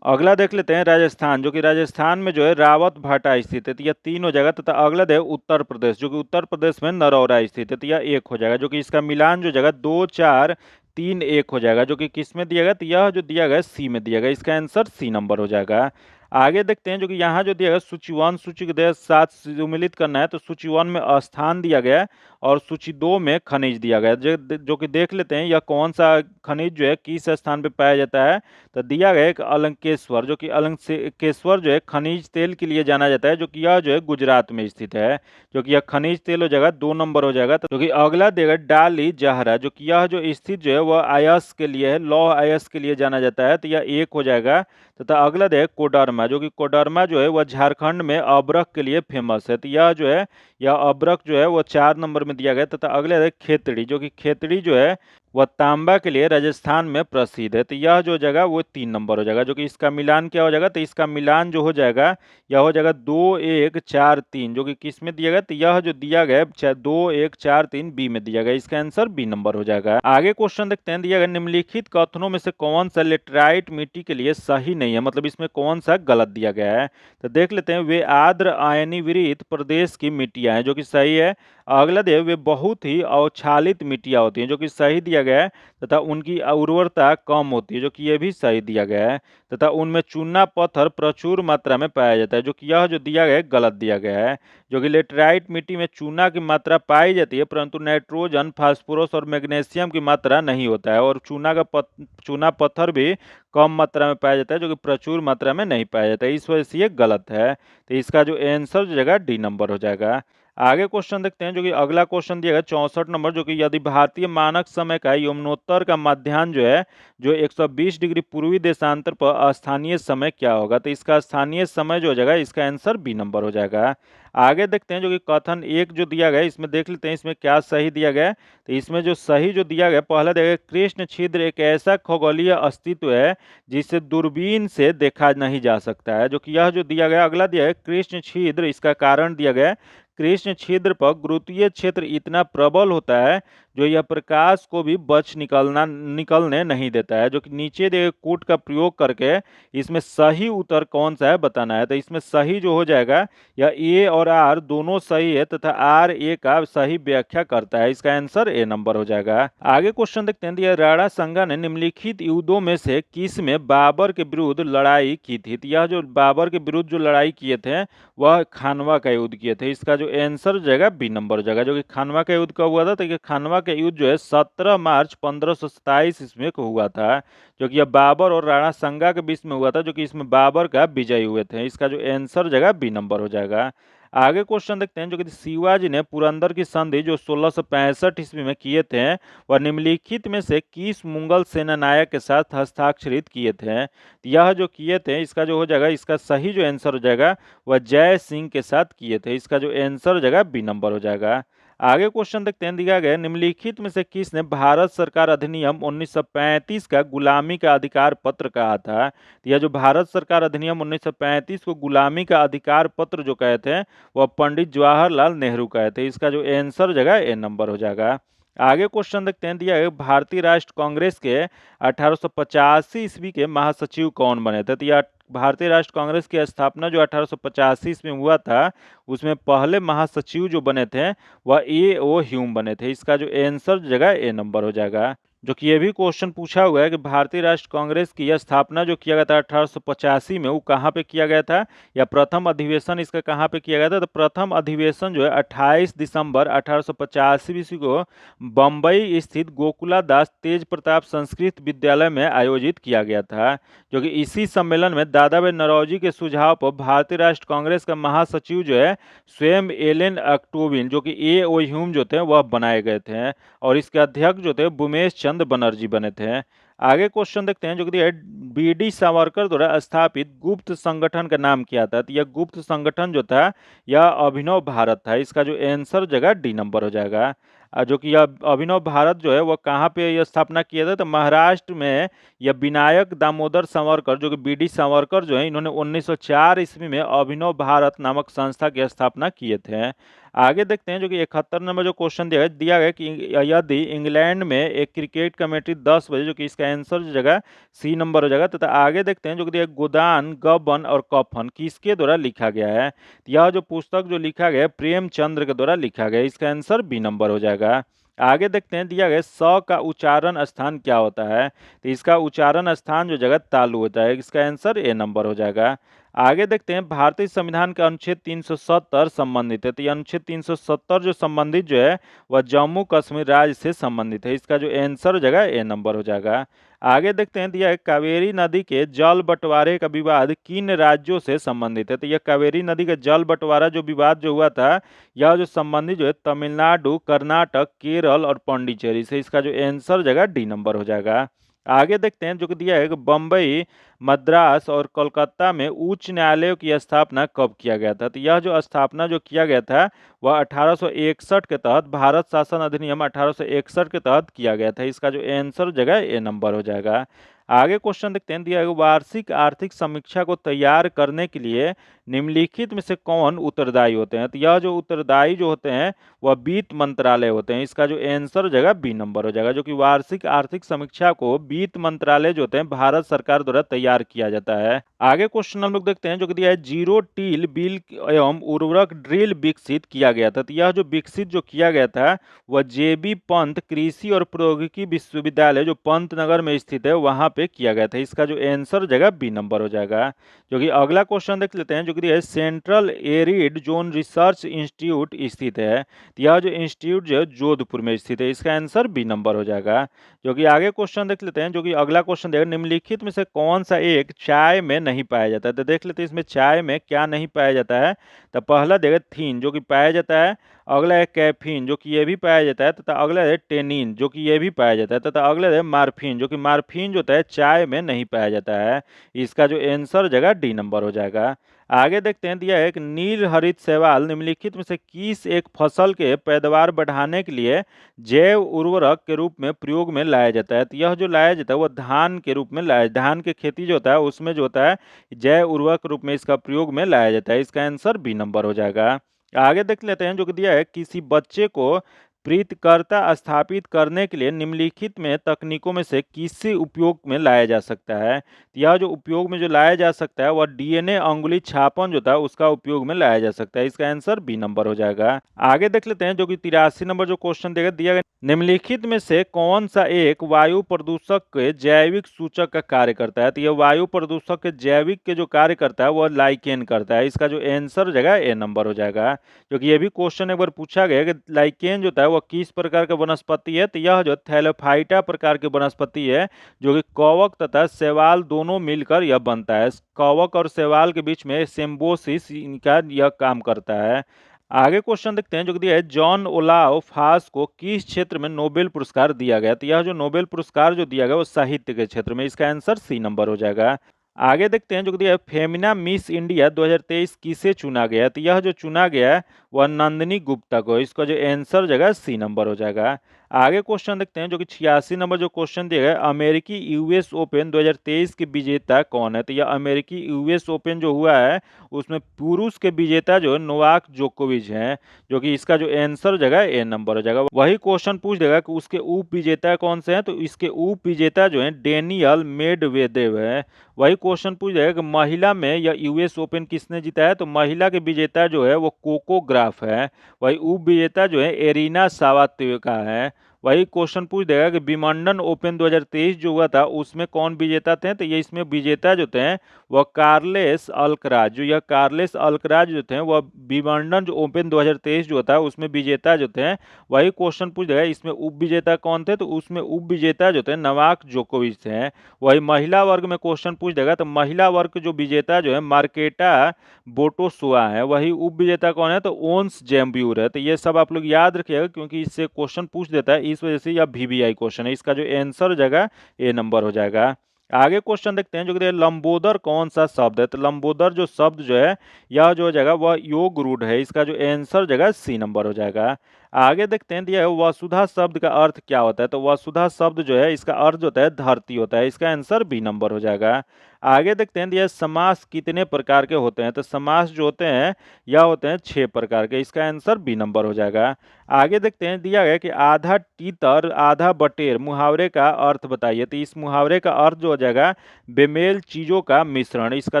अगला देख लेते हैं राजस्थान, जो कि राजस्थान में जो है रावत भाटा स्थित है, तो यह 3 हो जाएगा। तथा अगला है उत्तर प्रदेश, जो कि उत्तर प्रदेश में नरौरा स्थित है, तो यह 1 हो जाएगा। जो कि इसका मिलान जो जाएगा 2, 4, 3, 1 हो जाएगा, जो कि किस में दिया गया। तो यह जो दिया गया सी में दिया गया, इसका आंसर सी नंबर हो जाएगा। आगे देखते हैं, जो कि यहाँ जो दिया गया सूची 1 सूची के साथ सम्मिलित करना है। तो सूची 1 में स्थान दिया गया है और सूची 2 में खनिज दिया गया है, जो कि देख लेते हैं यह कौन सा खनिज जो है किस स्थान पे पाया जाता है। तो दिया गया एक अलंकेश्वर, जो कि अलंकेश्वर जो है खनिज तेल के लिए जाना जाता है, जो कि यह जो है गुजरात में स्थित है, जो कि यह खनिज तेल हो जाएगा 2 नंबर हो जाएगा। तो कि अगला देगा डाली जहरा, जो कि यह जो स्थित जो है वह अयस्क के लिए है, लौह अयस्क के लिए जाना जाता है, तो यह 1 हो जाएगा। तथा अगला है कोडरमा, जो कि कोडरमा जो है वह झारखंड में अब्रक के लिए फेमस है, तो यह जो है यह अब्रक जो है वह 4 नंबर में दिया गया। तथा अगले है खेतड़ी, जो कि खेतड़ी जो है वह तांबा के लिए राजस्थान में प्रसिद्ध है, तो यह जो जगह वो 3 नंबर हो जाएगा। जो कि इसका मिलान क्या हो जाएगा। तो इसका मिलान जो हो जाएगा यह हो जाएगा 2, 1, 4, 3, जो कि किस में दिया गया। तो यह जो दिया गया 2, 1, 4, 3 बी में दिया गया, इसका आंसर बी नंबर हो जाएगा। आगे क्वेश्चन देखते हैं, दिया गया निम्नलिखित कथनों में से कौन सा लेटराइट मिट्टी के लिए सही नहीं है, मतलब इसमें कौन सा गलत दिया गया है। तो देख लेते हैं, वे आर्द्र आयनीविरहित प्रदेश की मिट्टियां हैं, जो कि सही है। अगला देव वे बहुत ही अवक्षालित मिट्टियां होती हैं, जो कि सही दिया गया है। तथा उनकी उर्वरता कम होती है, जो कि यह भी सही दिया गया है। तथा उनमें चूना पत्थर प्रचुर मात्रा में पाया जाता है, जो कि यह जो दिया गया है गलत दिया गया है। जो कि लेटराइट मिट्टी में चूना की मात्रा पाई जाती है, परंतु नाइट्रोजन, फास्फोरस और मैग्नीशियम की मात्रा नहीं होता है। और चूना पत्थर भी कम मात्रा में पाया जाता है, जो कि प्रचुर मात्रा में नहीं पाया जाता है, इस वजह से ये गलत है। तो इसका जो आंसर जो जगह डी नंबर हो जाएगा। आगे क्वेश्चन देखते हैं, जो कि अगला क्वेश्चन दिया गया 64 नंबर, जो कि यदि भारतीय मानक समय का यमुनोत्तर का मध्याह्न जो है जो 120 डिग्री पूर्वी देशांतर पर स्थानीय समय क्या होगा। तो इसका स्थानीय समय जो हो जाएगा, इसका आंसर बी नंबर हो जाएगा। आगे देखते हैं, जो कि कथन एक जो दिया गया है, इसमें देख लेते हैं इसमें क्या सही दिया गया है। तो इसमें जो सही जो दिया गया, पहला दिया गया कृष्ण छिद्र एक ऐसा खगोलीय अस्तित्व है जिसे दूरबीन से देखा नहीं जा सकता है। जो कि यह जो दिया गया, अगला दिया है कृष्ण छिद्र, इसका कारण दिया गया है कृष्ण छिद्र पर गुरुत्वीय क्षेत्र इतना प्रबल होता है जो यह प्रकाश को भी निकलने नहीं देता है। जो कि नीचे दिए कूट का प्रयोग करके इसमें सही उत्तर कौन सा है बताना है। तो इसमें सही जो हो जाएगा, यह ए और आर दोनों सही है तथा आर ए का सही व्याख्या करता है। इसका आंसर ए नंबर हो जाएगा। आगे क्वेश्चन देखते हैं, दिया राणा संगा ने निम्नलिखित युद्धों में से किस में बाबर के विरुद्ध लड़ाई की थी। तो यह जो बाबर के विरुद्ध जो लड़ाई किए थे वह खानवा का युद्ध किए थे। इसका जो आंसर हो जाएगा बी नंबर हो जाएगा। जो कि खानवा का युद्ध कब हुआ था, तो खानवा का युद्ध जो है 17 मार्च 1527 ईस्वी को हुआ था। जो कि यह बाबर और राणा संगा के बीच में हुआ था, जो कि इसमें बाबर का विजयी हुए थे। इसका जो आंसर हो जाएगा बी नंबर हो जाएगा। आगे क्वेश्चन देखते हैं, जो कि शिवाजी ने पुरंदर की संधि जो 1665 ईस्वी में किए थे वह निम्नलिखित में से किस मुगल सेनानायक के साथ हस्ताक्षरित किए थे। यह जो किए थे, इसका जो हो जाएगा, इसका सही जो आंसर हो जाएगा वह जय सिंह के साथ किए थे। इसका जो आंसर हो जाएगा बी नंबर हो जाएगा। आगे क्वेश्चन देखते हैं, दिया गया निम्नलिखित में से किसने भारत सरकार अधिनियम 1935 का गुलामी का अधिकार पत्र कहा था। यह जो भारत सरकार अधिनियम 1935 को गुलामी का अधिकार पत्र जो कहे थे वह पंडित जवाहरलाल नेहरू कहे थे। इसका जो आंसर हो जाएगा ए नंबर हो जाएगा। आगे क्वेश्चन देखते हैं, दिया है भारतीय राष्ट्र कांग्रेस के 1885 ईस्वी के महासचिव कौन बने थे। तो यह भारतीय राष्ट्र कांग्रेस की स्थापना जो 1885 ईस्वी में हुआ था, उसमें पहले महासचिव जो बने थे वह ए ओ ह्यूम बने थे। इसका जो आंसर जगह ए नंबर हो जाएगा। जो कि ये भी क्वेश्चन पूछा हुआ है कि भारतीय राष्ट्र कांग्रेस की यह स्थापना जो किया गया था 1885 में, वो कहाँ पे किया गया था, या प्रथम अधिवेशन इसका कहाँ पे किया गया था। तो प्रथम अधिवेशन जो है 28 दिसंबर 1885 ईस्वी को बम्बई स्थित गोकुला दास तेज प्रताप संस्कृत विद्यालय में आयोजित किया गया था। जो कि इसी सम्मेलन में दादा भाई नौरोजी के सुझाव पर भारतीय राष्ट्र कांग्रेस का महासचिव जो है स्वयं एलन अक्टोबिन जो कि ए ओ ह्यूम जो थे वह बनाए गए थे, और इसके अध्यक्ष जो थे बुमेश चंद बनर्जी बने थे। आगे क्वेश्चन देखते हैं, जो कि बी डी सावरकर द्वारा स्थापित गुप्त संगठन का नाम क्या था। तो यह गुप्त संगठन जो था यह अभिनव भारत था। इसका जो आंसर जगह डी नंबर हो जाएगा। जो कि यह अभिनव भारत जो है वह कहाँ पे यह स्थापना किया था, तो महाराष्ट्र में यह विनायक दामोदर सावरकर जो कि बी डी सावरकर जो है इन्होंने 1904 ईस्वी में अभिनव भारत नामक संस्था की स्थापना किए थे। आगे देखते हैं, जो कि 71 नंबर जो क्वेश्चन दिया गया कि यदि इंग्लैंड में एक क्रिकेट का मैच 10 बजे, जो कि इसका आंसर जो जगह सी नंबर हो जाएगा। तथा आगे देखते हैं, जो कि गोदान गबन और कफन किसके द्वारा लिखा गया है। यह जो पुस्तक जो लिखा गया है प्रेमचंद्र के द्वारा लिखा गया है। इसका आंसर बी नंबर हो जाएगा। आगे देखते हैं, दिया गया स का उच्चारण स्थान क्या होता है। तो इसका उच्चारण स्थान जो जगह तालु होता है। इसका आंसर ए नंबर हो जाएगा। आगे देखते हैं, भारतीय संविधान का अनुच्छेद 370 संबंधित है। तो ये अनुच्छेद 370 जो संबंधित जो है वह जम्मू कश्मीर राज्य से संबंधित है। इसका जो आंसर हो जाएगा ए नंबर हो जाएगा। आगे देखते हैं, दिया है कावेरी नदी के जल बंटवारे का विवाद किन राज्यों से संबंधित है। तो यह कावेरी नदी का जल बंटवारा जो विवाद जो हुआ था, यह जो संबंधित जो है तमिलनाडु, कर्नाटक, केरल और पांडिचेरी से। इसका जो आंसर हो जाएगा डी नंबर हो जाएगा। आगे देखते हैं, जो कि दिया है कि बम्बई, मद्रास और कोलकाता में उच्च न्यायालयों की स्थापना कब किया गया था। तो यह जो स्थापना जो किया गया था वह 1861 के तहत, भारत शासन अधिनियम 1861 के तहत किया गया था। इसका जो आंसर जगह ए नंबर हो जाएगा। आगे क्वेश्चन देखते हैं, दिया है वार्षिक आर्थिक समीक्षा को तैयार करने के लिए निम्नलिखित में से कौन उत्तरदायी होते हैं। तो यह जो उत्तरदायी जो होते हैं वह वित्त मंत्रालय होते हैं। इसका जो आंसर हो जाएगा बी नंबर हो जाएगा। जो कि वार्षिक आर्थिक समीक्षा को वित्त मंत्रालय जो होते हैं भारत सरकार द्वारा तैयार किया जाता है। आगे क्वेश्चन हम लोग देखते हैं, जो कि दिया है जीरो टिल बिल एवं उर्वरक ड्रिल विकसित किया गया था। तो यह जो विकसित जो किया गया था वह जेबी पंत कृषि और प्रौद्योगिकी विश्वविद्यालय जो पंतनगर में स्थित है वहां पे किया गया था। इसका जो आंसर हो जाएगा बी नंबर हो जाएगा। जो कि अगला क्वेश्चन देख लेते हैं, जो कि दिया है central arid zone research institute स्थित है। तो यह जो इंस्टीट्यूट जो है जोधपुर में स्थित है। इसका आंसर बी नंबर हो जाएगा। जो कि आगे क्वेश्चन देख लेते हैं, जो कि अगला क्वेश्चन देगा निम्नलिखित में से कौन सा एक चाय में नहीं पाया जाता है। तो देख लेते हैं इसमें चाय में क्या नहीं पाया जाता है। तो पहला देगा थीन, जो कि पाया जाता है। अगला है कैफीन, जो कि ये भी पाया जाता है। तथा अगला है टेनिन, जो कि ये भी पाया जाता है। तथा अगला है मार्फिन, जो कि मार्फिन जो होता है चाय में नहीं पाया जाता है। इसका जो आंसर हो जाएगा डी नंबर हो जाएगा। आगे देखते हैं, दिया है एक नील हरित शैवाल निम्नलिखित में से किस एक फसल के पैदावार बढ़ाने के लिए जैव उर्वरक के रूप में प्रयोग में लाया जाता है। तो यह जो लाया जाता है वह धान के रूप में लाया, धान की खेती जो होता है उसमें जो होता है जैव उर्वरक के रूप में इसका प्रयोग में लाया जाता है। इसका आंसर बी नंबर हो जाएगा। आगे देख लेते हैं, जो कि दिया है किसी बच्चे को प्रीतकर्ता स्थापित करने के लिए निम्नलिखित में तकनीकों में से किसी उपयोग में लाया जा सकता है। तो यह जो उपयोग में जो लाया जा सकता है वह डीएनए अंगुली छापन जो था उसका उपयोग में लाया जा सकता है। इसका आंसर बी नंबर हो जाएगा। आगे देख लेते हैं, जो कि 83 नंबर जो क्वेश्चन दिया गया निम्नलिखित में से कौन सा एक वायु प्रदूषक के जैविक सूचक का कार्य करता है। तो यह वायु प्रदूषक के जैविक के जो कार्य करता है वह लाइकेन करता है। इसका जो आंसर हो जाएगा ए नंबर हो जाएगा। क्योंकि ये भी क्वेश्चन एक बार पूछा गया कि लाइकेन जो है वह किस प्रकार का वनस्पति है। तो यह जो थैलोफाइटा प्रकार की वनस्पति है, जो कि कवक तथा शैवाल दोनों मिलकर यह बनता है। कवक और शैवाल के बीच में सिम्बोसिस इनका यह काम करता है। आगे क्वेश्चन देखते हैं, जो दिया है जॉन ओलाव फास को किस क्षेत्र में नोबेल पुरस्कार दिया गया। तो यह जो नोबेल पुरस्कार जो दिया गया वो साहित्य के क्षेत्र में। इसका आंसर सी नंबर हो जाएगा। आगे देखते हैं, जो दिया है फेमिना मिस इंडिया 2023 किसे चुना गया। तो यह जो चुना गया वह नंदिनी गुप्ता को। इसका जो आंसर जगह सी नंबर हो जाएगा। आगे क्वेश्चन देखते हैं, जो कि 86 नंबर जो क्वेश्चन दिया गया अमेरिकी यूएस ओपन 2023 के विजेता कौन है। तो यह अमेरिकी यूएस ओपन जो हुआ है उसमें पुरुष के विजेता जो है नोवाक जोकोविच हैं। जो कि इसका जो आंसर जगह ए नंबर हो जाएगा। वही क्वेश्चन पूछ देगा कि उसके उप विजेता कौन से हैं। तो इसके उप विजेता जो है डेनियल मेडवेदेव है। वही क्वेश्चन पूछ जाएगा कि महिला में या यूएस ओपन किसने जीता है। तो महिला के विजेता जो है वो कोको ग्राफ है। वही उप विजेता जो है एरिना साबालेंका है। वही क्वेश्चन पूछ देगा कि विंबलडन ओपन 2023 जो हुआ था उसमें कौन विजेता थे। तो ये इसमें विजेता जो थे वह कार्लेस अल्कराज, जो यह कार्लेस अल्कराज जो थे वह विंबलडन जो ओपन 2023 जो था उसमें विजेता जो थे। वही क्वेश्चन पूछ देगा इसमें उप विजेता कौन थे। तो उसमें उप विजेता जो थे नोवाक जोकोविच थे। वही महिला वर्ग में क्वेश्चन पूछ देगा, तो महिला वर्ग जो विजेता जो है मार्केटा बोटोसुआ है। वही उप विजेता कौन है। तो ओन्स जेम्ब्यूर है। तो ये सब आप लोग याद रखिएगा क्योंकि इससे क्वेश्चन पूछ देता है, इस वजह से यह वीवीआई क्वेश्चन है। इसका जो आंसर हो जाएगा ए नंबर हो जाएगा। आगे क्वेश्चन देखते हैं, जो कि लंबोदर कौन सा शब्द है। तो लंबोदर जो शब्द जो है यह जो हो जाएगा वह योग रूढ़ है। इसका जो आंसर हो जाएगा सी नंबर हो जाएगा। आगे देखते हैं, दिया है वसुधा शब्द का अर्थ क्या होता है। तो वसुधा शब्द जो है इसका अर्थ जो होता है धरती होता है। इसका आंसर बी नंबर हो जाएगा। आगे देखते हैं, दिया समास कितने प्रकार के होते हैं। तो समास जो होते हैं यह होते हैं 6 प्रकार के। इसका आंसर बी नंबर हो जाएगा। आगे देखते हैं, दिया गया कि आधा तीतर आधा बटेर मुहावरे का अर्थ बताइए। तो इस मुहावरे का अर्थ जो हो जाएगा बेमेल चीजों का मिश्रण। इसका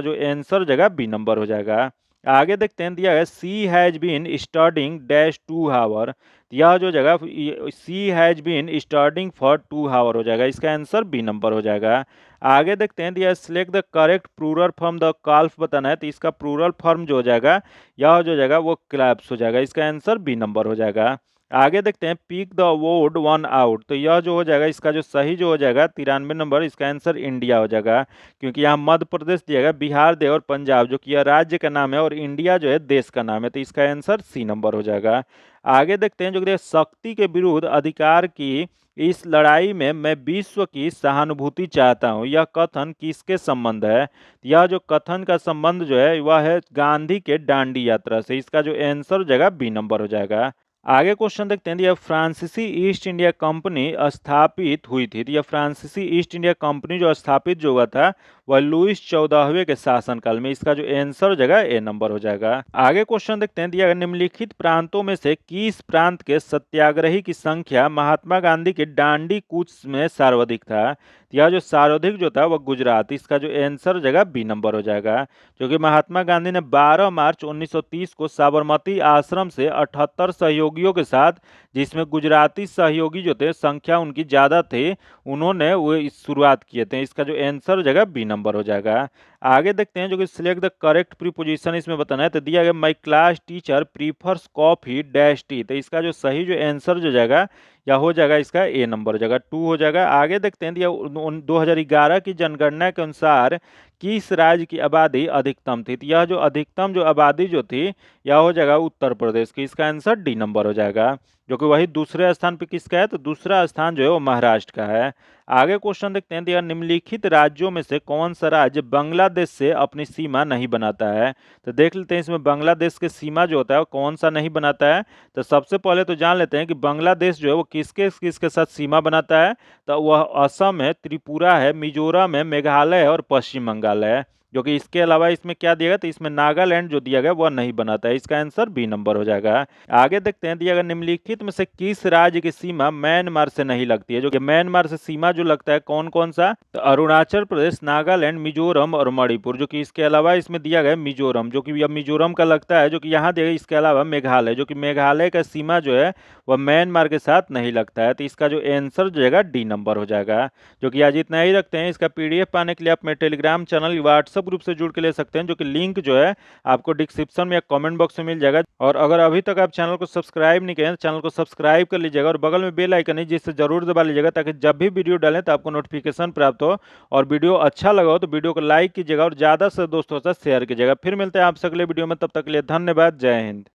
जो आंसर हो जाएगा बी नंबर हो जाएगा। आगे देखते हैं, दिया है सी हैज बीन स्टडिंग डैश 2 हावर। यह जो जगह सी हैज बीन स्टडिंग फॉर 2 हावर हो जाएगा। इसका आंसर बी नंबर हो जाएगा। आगे देखते हैं, दिया select the correct plural form the calf बताना है। तो इसका प्लूरल फॉर्म जो हो जाएगा यह जो जाएगा वो क्लैप्स हो जाएगा। इसका आंसर बी नंबर हो जाएगा। आगे देखते हैं, pick the word one out. तो यह जो हो जाएगा इसका जो सही जो हो जाएगा 93 नंबर, इसका आंसर इंडिया हो जाएगा। क्योंकि यहाँ मध्य प्रदेश दिया गया, बिहार दिया और पंजाब जो कि यह राज्य का नाम है और इंडिया जो है देश का नाम है। तो इसका आंसर सी नंबर हो जाएगा। आगे देखते हैं, जो कि शक्ति के विरुद्ध अधिकार की इस लड़ाई में मैं विश्व की सहानुभूति चाहता हूं, यह कथन किसके संबंध है। यह जो कथन का संबंध जो है वह है गांधी के दांडी यात्रा से। इसका जो आंसर हो जाएगा बी नंबर हो जाएगा। आगे क्वेश्चन देखते हैं, यह फ्रांसीसी ईस्ट इंडिया कंपनी स्थापित हुई थी। तो यह फ्रांसीसी ईस्ट इंडिया कंपनी जो स्थापित जो हुआ था वह लुईस 14वें के शासनकाल में। इसका जो आंसर हो जाएगा ए नंबर हो जाएगा। आगे क्वेश्चन देखते हैं, दिया निम्नलिखित प्रांतों में से किस प्रांत के सत्याग्रही की संख्या महात्मा गांधी के दांडी कूच में सर्वाधिक था। तो यह जो सर्वाधिक जो था वह गुजरात, इसका जो आंसर हो जाएगा बी नंबर हो जाएगा। जो कि महात्मा गांधी ने 12 मार्च 1930 को साबरमती आश्रम से 78 सहयोगियों के साथ, जिसमें गुजराती सहयोगी जो थे संख्या उनकी ज्यादा थे, उन्होंने वो शुरुआत किए थे। इसका जो आंसर हो जाएगा बी नंबर हो जाएगा। आगे देखते हैं जो कि सिलेक्ट द करेक्ट प्रीपोजिशन इसमें बताना है। तो दिया गया my class teacher prefers coffee dash T, तो इसका जो सही जो आंसर जो जाएगा या हो जाएगा इसका ए नंबर हो जाएगा, 2 हो जाएगा। आगे देखते हैं दिया 2011 की जनगणना के अनुसार किस राज्य की आबादी अधिकतम थी। तो यह जो अधिकतम जो आबादी जो थी यह हो जाएगा उत्तर प्रदेश की, इसका आंसर डी नंबर हो जाएगा। जो कि वही दूसरे स्थान पे किसका है, तो दूसरा स्थान जो है वो महाराष्ट्र का है। आगे क्वेश्चन देखते हैं दिया निम्नलिखित राज्यों में से कौन सा राज्य बांग्लादेश से अपनी सीमा नहीं बनाता है। तो देख लेते हैं इसमें बांग्लादेश की सीमा जो होता है वो कौन सा नहीं बनाता है। तो सबसे पहले तो जान लेते हैं कि बांग्लादेश जो है वो किसके किसके साथ सीमा बनाता है। तो वह असम है, त्रिपुरा है, मिजोरम है, मेघालय है और पश्चिम बंगाल है। जो कि इसके अलावा इसमें क्या दिया गया, तो इसमें नागालैंड जो दिया गया वह नहीं बनाता है, इसका आंसर बी नंबर हो जाएगा। आगे देखते हैं दिया गया निम्नलिखित में से किस राज्य की सीमा म्यांमार से नहीं लगती है। जो कि म्यांमार से सीमा जो लगता है कौन कौन सा, तो अरुणाचल प्रदेश, नागालैंड, मिजोरम और मणिपुर। जो कि इसके अलावा इसमें दिया गया मिजोरम, जो कि यह मिजोरम का लगता है, जो कि यहाँ दिया गया। इसके अलावा मेघालय, जो कि मेघालय का सीमा जो है वह म्यांमार के साथ नहीं लगता है, तो इसका जो आंसर जो जाएगा डी नंबर हो जाएगा। जो कि आज इतना ही रखते हैं। इसका पीडीएफ पाने के लिए आप मेरे टेलीग्राम चैनल व्हाट्सएप ग्रुप से जुड़ के ले सकते हैं, जो कि लिंक जो है आपको डिस्क्रिप्शन में या कमेंट बॉक्स में मिल जाएगा। और अगर अभी तक आप चैनल को सब्सक्राइब नहीं किए तो चैनल को सब्सक्राइब कर लीजिएगा और बगल में बेल आइकन है जिससे जरूर दबा लीजिएगा, ताकि जब भी वीडियो डालें तो आपको नोटिफिकेशन प्राप्त हो। और वीडियो अच्छा लगा हो तो वीडियो को लाइक कीजिएगा और ज़्यादा से दोस्तों से शेयर कीजिएगा। फिर मिलते हैं आपसे अगले वीडियो में, तब तक के लिए धन्यवाद। जय हिंद।